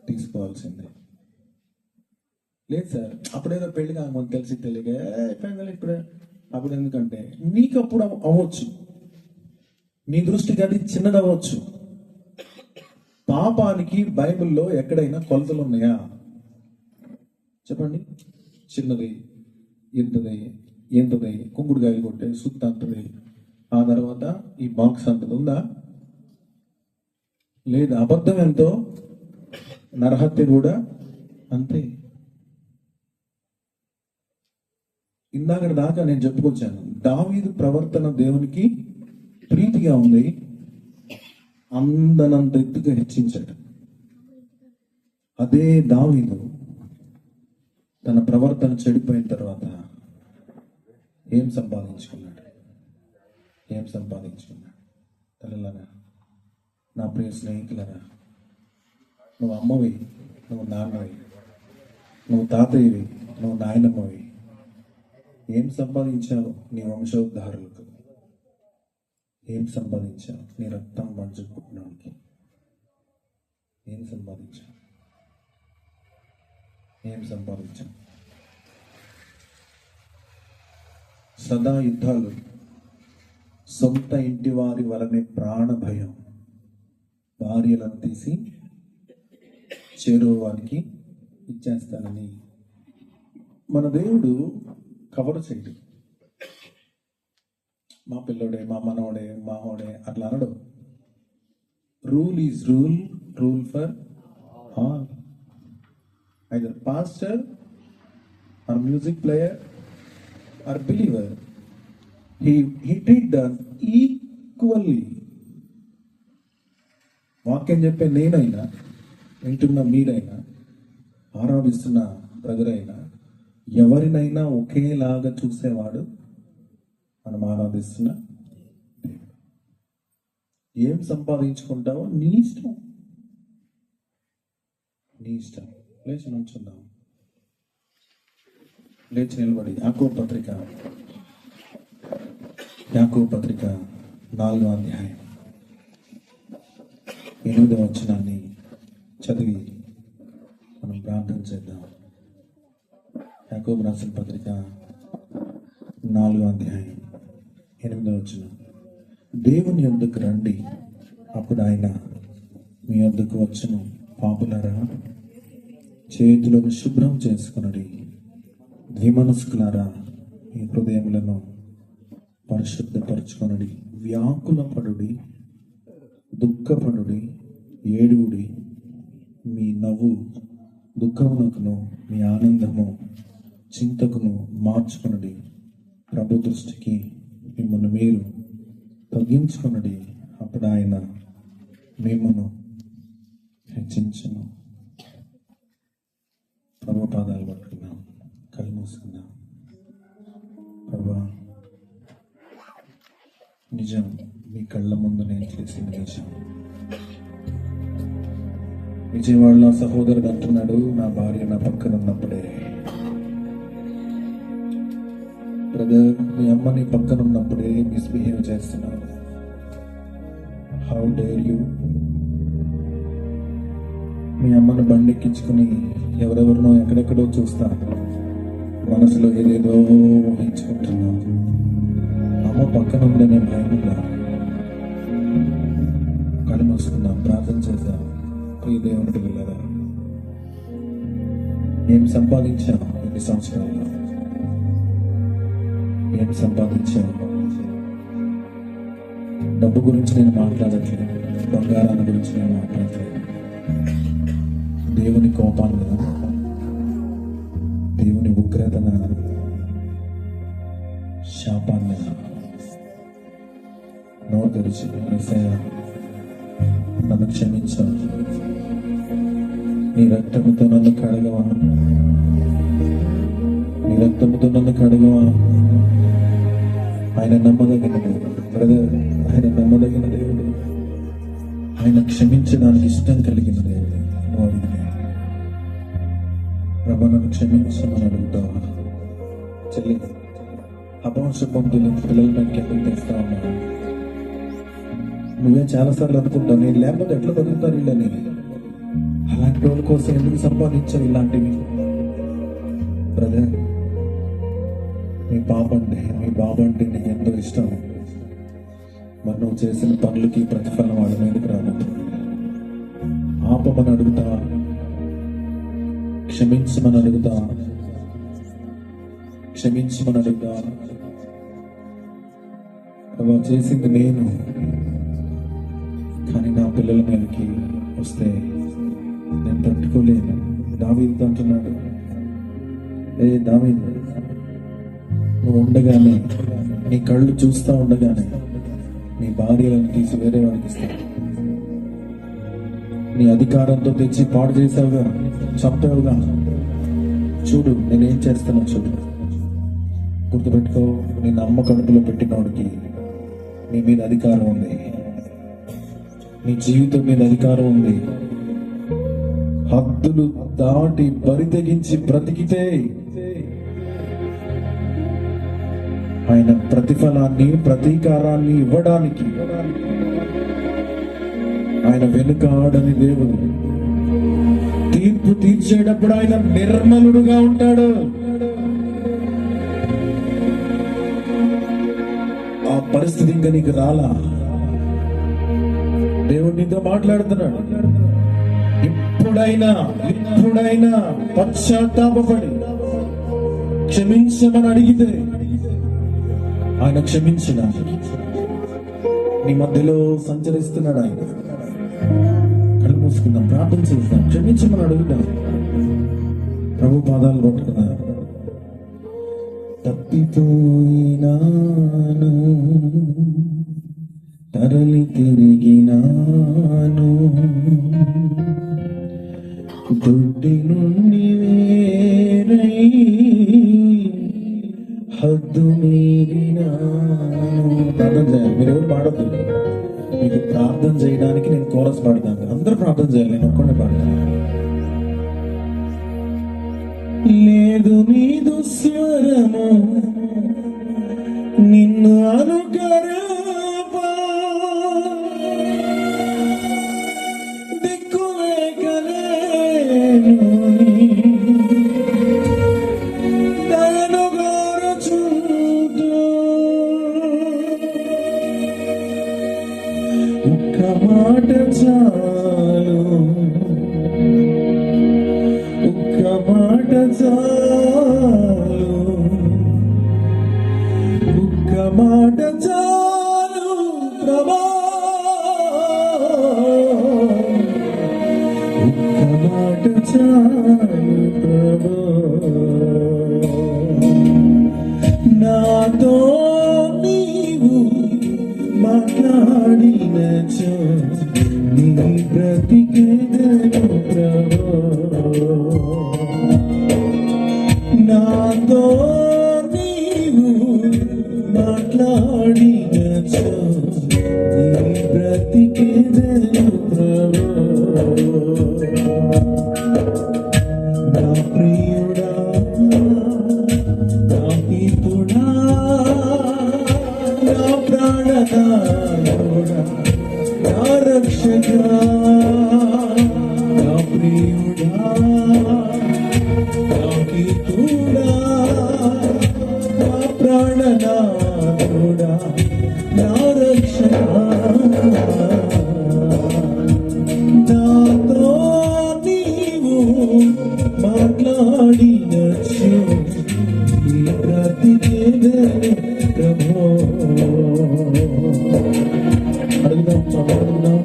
తీసుకోవాల్సిందే. లేదు సార్, అప్పుడేదో పెళ్లి కాక తెలిసి తెలియక అయిపోయింది ఇప్పుడే, అప్పుడు ఎందుకంటే నీకు అప్పుడు అవ్వచ్చు, నీ దృష్టికి అది చిన్నది అవ్వచ్చు. పాపానికి బైబిల్లో ఎక్కడైనా కొలతలు ఉన్నాయా చెప్పండి? చిన్నది ఎంతది, ఎంతది, కుంకుడుకాయలు కొట్టే సుత్త అంతది, ఆ తర్వాత ఈ బాక్స్ అంతది ఉందా? లేదు. అబద్ధం ఎంతో, నరహత్య కూడా అంతే. ఇందాక దాకా నేను చెప్పుకొచ్చాను, దావీదు ప్రవర్తన దేవునికి ప్రీతిగా ఉంది, అందనంత ఎత్తుగా హెచ్చించాడు. అదే దావీదు తన ప్రవర్తన చెడిపోయిన తర్వాత ఏం సంపాదించుకున్నాడు? ఏం సంపాదించుకున్నాడు? తల్లులరా, నా ప్రియ స్నేహితులరా, నువ్వు అమ్మవి, నువ్వు నాన్నవి, నువ్వు తాతయ్యవి, నువ్వు నాయనమ్మవి. ఏం సంపాదించావు నీ వంశోద్ధారులకు? ఏం సంపాదించావు నీ రక్తం పంచుకుంటున్నానికి? ఏం సంపాదించావు? ఏం సంపాదించావు? సదా యుద్ధాలు, సొంత ఇంటి వారి వలనే ప్రాణ భయం, భార్యలను తీసి చేరువానికి ఇచ్చేస్తానని మన దేవుడు కవర్ చేయడు. మా పిల్లోడే, మా మనవడే, మావోడే అట్లా అనడు. Rule is rule, rule for all. Either pastor or music player or believer, he treat them equally. వాక్యం చెప్పే నేనైనా, వింటున్న మీరైనా, ఆరాధిస్తున్న ప్రజలైనా, ఎవరినైనా ఒకేలాగా చూసేవాడు మనం ఆరాధిస్తున్న దేవుడు. ఏం సంపాదించుకుంటావో నీ ఇష్టం, నీ ఇష్టం. లేచి నుంచుందాం, లేచి నిలబడి యాకోబు పత్రిక 4వ అధ్యాయం 8వ వచనాన్ని చదివి మనం ప్రార్థన చేద్దాం. యాకోబు రాసిన పత్రిక 4వ అధ్యాయం 8వ వచనం. దేవుని యొద్దకు రండి, అప్పుడు ఆయన మీ యొద్దకు వచ్చును. పాపులారా, చేతులను శుభ్రం చేసుకునడి, ద్విమనస్కులారా, మీ హృదయములను పరిశుద్ధపరచుకొనడి, వ్యాకుల పడుడి, దుఃఖపడుడి, ఏడుగుడి, మీ నవ్వు దుఃఖమునకును మీ ఆనందము చింతకును మార్చుకొనుడి. ప్రభు దృష్టికి మిమ్మల్ని మీరు తగ్గించుకొనుడి, అప్పుడు ఆయన మిమ్మను హెచ్చించును. ప్రభు పాదాలు పట్టుకుందాం, కళ్ళు మూసుకుందాం. ప్రభా, నిజం మీ కళ్ళ ముందు నేను చేసిన నిజం. విజయవాడలో సహోదరుడు అంటున్నాడు, నా భార్య నా పక్కన ఉన్నప్పుడే. బ్రదర్, మీ అమ్మ నీ పక్కన ఉన్నప్పుడే మిస్బిహేవ్ చేస్తున్నాడు. How dare you? మీ అమ్మను బండెక్కించుకుని ఎవరెవరినో ఎక్కడెక్కడో చూస్తా మనసులో ఏదేదో ఊహించుకుంటున్నావు. అమ్మ పక్కన ఉందనే భయముందా? కళ్ళు మూసుకుందాం, ప్రార్థన చేద్దాం. ప్రియ దేవునికి వెళ్ళరా, ఏం సంపాదించావు ఎన్ని సంవత్సరాల్లో? ఏం సంపాదించావు? డబ్బు గురించి నేను మాట్లాడట్లేదు, బంగారాన్ని గురించి నేను మాట్లాడట్లేదు. దేవుని కోపాన్ని, దేవుని ఉగ్రతన, శాపాన్ని నోరు తెరిచి యేసయ్యా నన్ను క్షమించు, నీ రక్తముతో నన్ను కడగవా, నీ రక్తముతో నన్ను కడగవా. ఆయన నమ్మదగిన దేవుడు బ్రదర్, ఆయన నమ్మదగిన దేవుడు. ఆయన క్షమించడానికి ఇష్టం కలిగిన దేవుడు. నువ్వు అడిగిన ప్రభు నన్ను క్షమించమని అడుగుతావా? చెల్లి, అపశుభం తెలియని పిల్లల మీదకి ఎందుకు తెస్తా ఉన్నావు? నువ్వే చాలాసార్లు అనుకుంటావు, నేను లేకపోతే ఎట్లా బతుకుతారు వీళ్ళని. అలాంటి వాళ్ళ కోసం ఎందుకు సంపాదించావు ఇలాంటివి? బ్రదర్, మీ పాప అంటే, మీ బాబు అంటే నీకు ఎంతో ఇష్టం. మరి నువ్వు చేసిన పనులకి ప్రతిఫలం వాళ్ళ మీదకి రాదు. ఆపమని అడుగుతా, క్షమించమని అడుగుతా, క్షమించమని అడుగుతా. అలా చేసింది నేను, కానీ నా పిల్లల మీదకి వస్తే నేను తట్టుకోలేను. దావీదు అంటున్నాడు, ఏ దావీదు, నువ్వు ఉండగానే, నీ కళ్ళు చూస్తా ఉండగానే నీ భార్యలను తీసి వేరే వాడికి ఇస్తావు. నీ అధికారంతో తెచ్చి పాడు చేసావుగా, చంపావుగా. చూడు నేనేం చేస్తానో చూడు. గుర్తుపెట్టుకో, నేను అమ్మ కడుపులో పెట్టినోడికి నీ మీద అధికారం ఉంది, నీ జీవితం మీద అధికారం ఉంది. హద్దులు దాటి బరి తెగించి బ్రతికితే ఆయన ప్రతిఫలాన్ని, ప్రతీకారాన్ని ఇవ్వడానికి ఆయన వెనుకాడని దేవుడు. తీర్పు తీర్చేటప్పుడు ఆయన నిర్మలుడుగా ఉంటాడు. ఆ పరిస్థితి ఇంకా నీకు రాలా? దేవుడు నీతో మాట్లాడుతున్నాడు. ఇప్పుడైనా పశ్చాత్తాపడి క్షమించమని అడిగితే ఆయన క్షమించడానికి నీ మధ్యలో సంచరిస్తున్నాడు. ఆయన కళ్ళు మూసుకుందాం, ప్రార్థన చేద్దాం, క్షమించమని అడుగుతాం. ప్రభు పాదాలు పట్టుకున్నారు. తప్పిపోయినాను, తరలి తిరిగినాను, దొడ్డి నుండి వేరై హద్దు మీరినాను. ప్రార్థన చేయాలి. మీరు ఎవరు పాడద్దు, మీకు ప్రార్థన చేయడానికి నేను కోరస్ పాడతాను. అందరూ ప్రార్థన చేయాలి, నేను ఒక్కడే పాడతాను. లేదు నీదు స్వరము నిన్ను అనుకరపా, దిక్కులేకలేను దయను గోరుచుంటూ, ఒక్క మాట చాలు, ఒక్క మాట చాలు, ఒక్క మాట చాలు ప్రభా, నాతో నీవు మాట్లాడినచో నీ బ్రతికెదను ప్రభువా. నా ప్రియుడా, నా హితుడా, నా ప్రాణనాథుడా, నా రక్షకా, నా ప్రియుడా, నా హితుడా, నా ప్రాణనాథుడా, నా రక్షకా. నాతో నీవు మాట్లాడినచో నీ బ్రతికెదను ప్రభువా. అడుగుదాం, అడుగుదాం.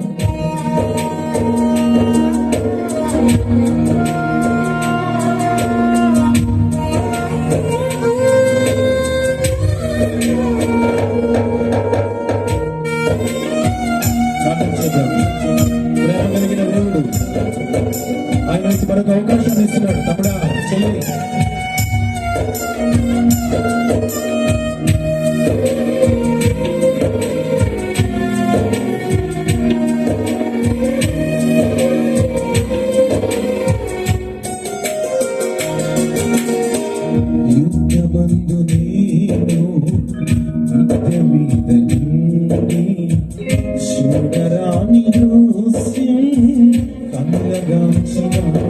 ప్రేమ కలిగిన దేవుడు ఆయన మరొక అవకాశం ఇస్తున్నాడు. తమ్ముడా, చెల్లి, యుద్ధబంధు నేను యుద్ధ మీద నుండి చూడరాని దృశ్యం కళ్ళగాంచినాను.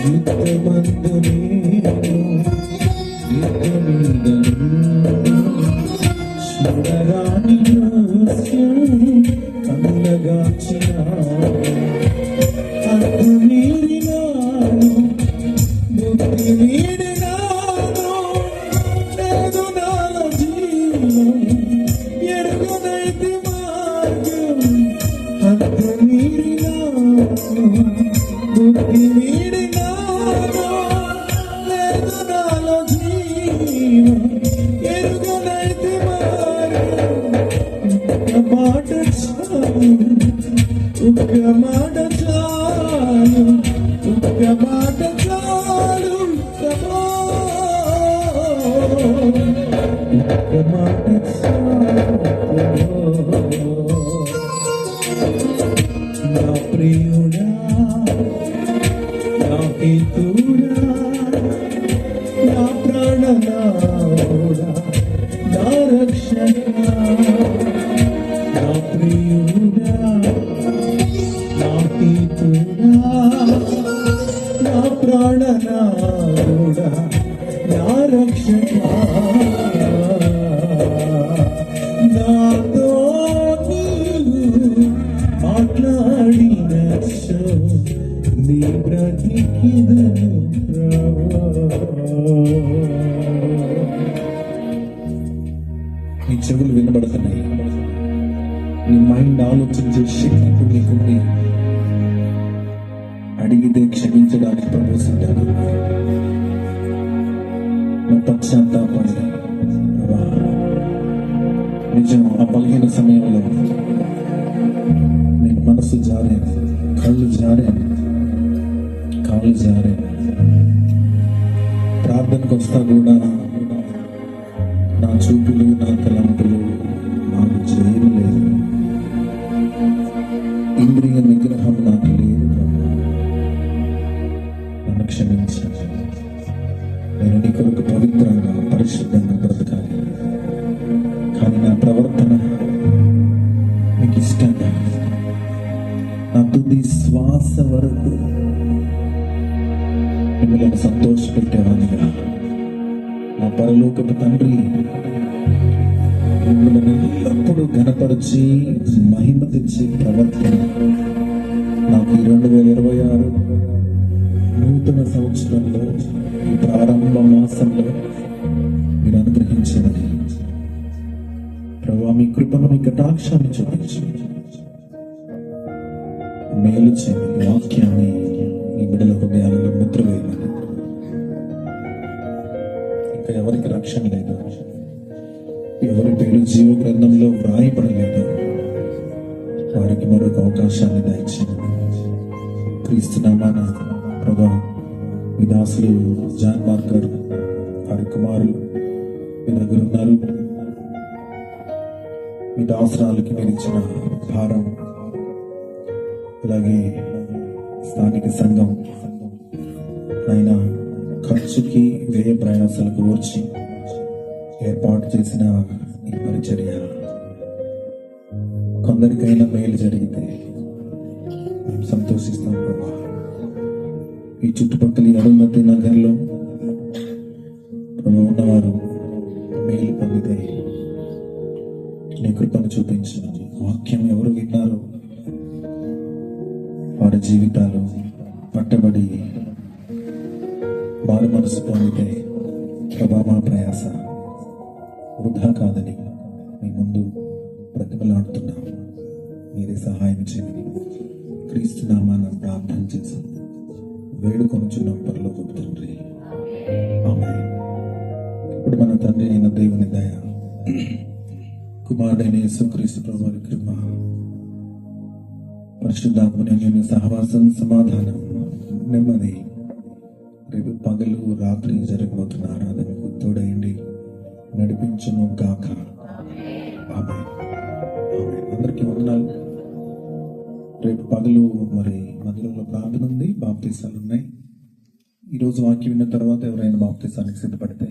యుద్ధమందు నేను యుద్ధ మీద నుండి చూడరాని దృశ్యం కళ్ళగాంచినాను. అడ్డు మీరినాను, బుద్ధి వీడినాను, లేదు నాలో జీవం, ఎరుగనైతి మార్గం. అడ్డు మీరినాను, బుద్ధి వీడినాను, లేదు నాలో జీవం, ఎరుగనైతి మార్గం. ఒక్క మాట చాలు, ఒక్క మాట చాలు, ఒక్క మాట చాలు ప్రభా. ఒక్క మాట చాలు. నా ప్రియుడా, నా హితుడా, నా ప్రాణనాథుడా, నా రక్షకా, నా ప్రియుడా, నా హితుడా, నా ప్రాణనాథుడా, నా రక్షకా. నాతో నీవు మాట్లాడినచో నీ బ్రతికెదను ప్రభువా. నీ చెవులు వినబడుతున్నాయి, నీ మైండ్ ఆలోచించే శక్తి ఇప్పుడు నీకుంది. అడిగితే క్షమించడానికి ప్రభు సిద్ధంగా ఉన్నాడు. నువ్వు పశ్చాత్తాపడి ప్రభా, నిజం ఆ బలహీన సమయంలో నేను మనసు జారాను, కళ్ళు జారాను, కాళ్ళు జారాను. ప్రార్థనకు వస్తా కూడా నా చూపులు, నా తలంపులు నాకు జయం లేదు, ఇంద్రియ నిగ్రహం నాకు లేదు. నన్ను క్షమించండి. నేను నీ కొరకు పవిత్రంగా, పరిశుద్ధంగా బ్రతకాలి. కానీ నా ప్రవర్తన మీకు ఇష్టంగా, నా తుది శ్వాస వరకు మిమ్మల్ని సంతోషపెట్టేవాడిగా, నా పరలోకపు తండ్రి మిమ్మల్ని ఎల్లప్పుడూ ఘనపరిచి మహిమ తెచ్చే ప్రవర్తన నాకు ఈ 2026 నూతన సంవత్సరంలో, ఈ ప్రారంభ మాసంలో మీరు అనుగ్రహించమని ప్రభువా, మీ కృపను, మీ కటాక్షాన్ని చూపించి మేలు చేయమని, వాక్యాన్ని ఈ బిడ్డల హృదయాలలో ముద్ర వేయమని. ఇంకా ఎవరికి రక్షణ లేదు, ఎవరి పేరు జీవ గ్రంథంలో వ్రాయబడలేదు, వారి వారికి మరొక అవకాశాన్ని దయచేయండి. క్రీస్తు నామాన ప్రభా, మీ దాసులు జాన్ మార్కర్ వారి కుమారులు మీ దగ్గర ఉన్నారు. మీ దాసరాలకి మీరు ఇచ్చిన భారం, అలాగే స్థానిక సంఘం ఆయన ఖర్చుకి వ్యయ ప్రయాసాలకు వచ్చి ఏర్పాటు చేసిన ఈ పరిచర్య కొందరికైనా మేలు జరిగితే మేము సంతోషిస్తాం ప్రభా. ఈ చుట్టుపక్కల ఈ అరుంధతి నగర్లో ప్రభా ఉన్నవారు మేలు పొందితే నీ కృపను చూపించిన వాక్యం ఎవరు విన్నారో వారి జీవితాలు పట్టబడి వారి మనసు పొందితే ప్రభా మా ప్రయాస వృధా కాదని మీ ముందు బ్రతిమలాడుతున్నాం. మీరే సహాయం చేయమని క్రీస్తు నామాన్ని ప్రార్థన చేసి వేడుకొనుచున్నాం పరలోకపు తండ్రి, ఆమేన్. ఇప్పుడు మన తండ్రి అయిన దేవుని దయ, కుమారుడైన యేసుక్రీస్తు ప్రభువారి కృప, పరిశుద్ధాత్మని సహవాసం, సమాధానం, నెమ్మది రేపు పగలు రాత్రి జరగబోతున్న ఆరాధనకు తోడయండి నడిపించును గాక. ఆమేన్. ఆమేన్. అందరికీ వందనాలు. రేపు పగలు మరి మందిరంలో ప్రార్థన ఉంది, బాప్తీసాలు ఉన్నాయి. ఈరోజు వాక్యం విన్న తర్వాత ఎవరైనా బాప్తీసానికి సిద్ధపడితే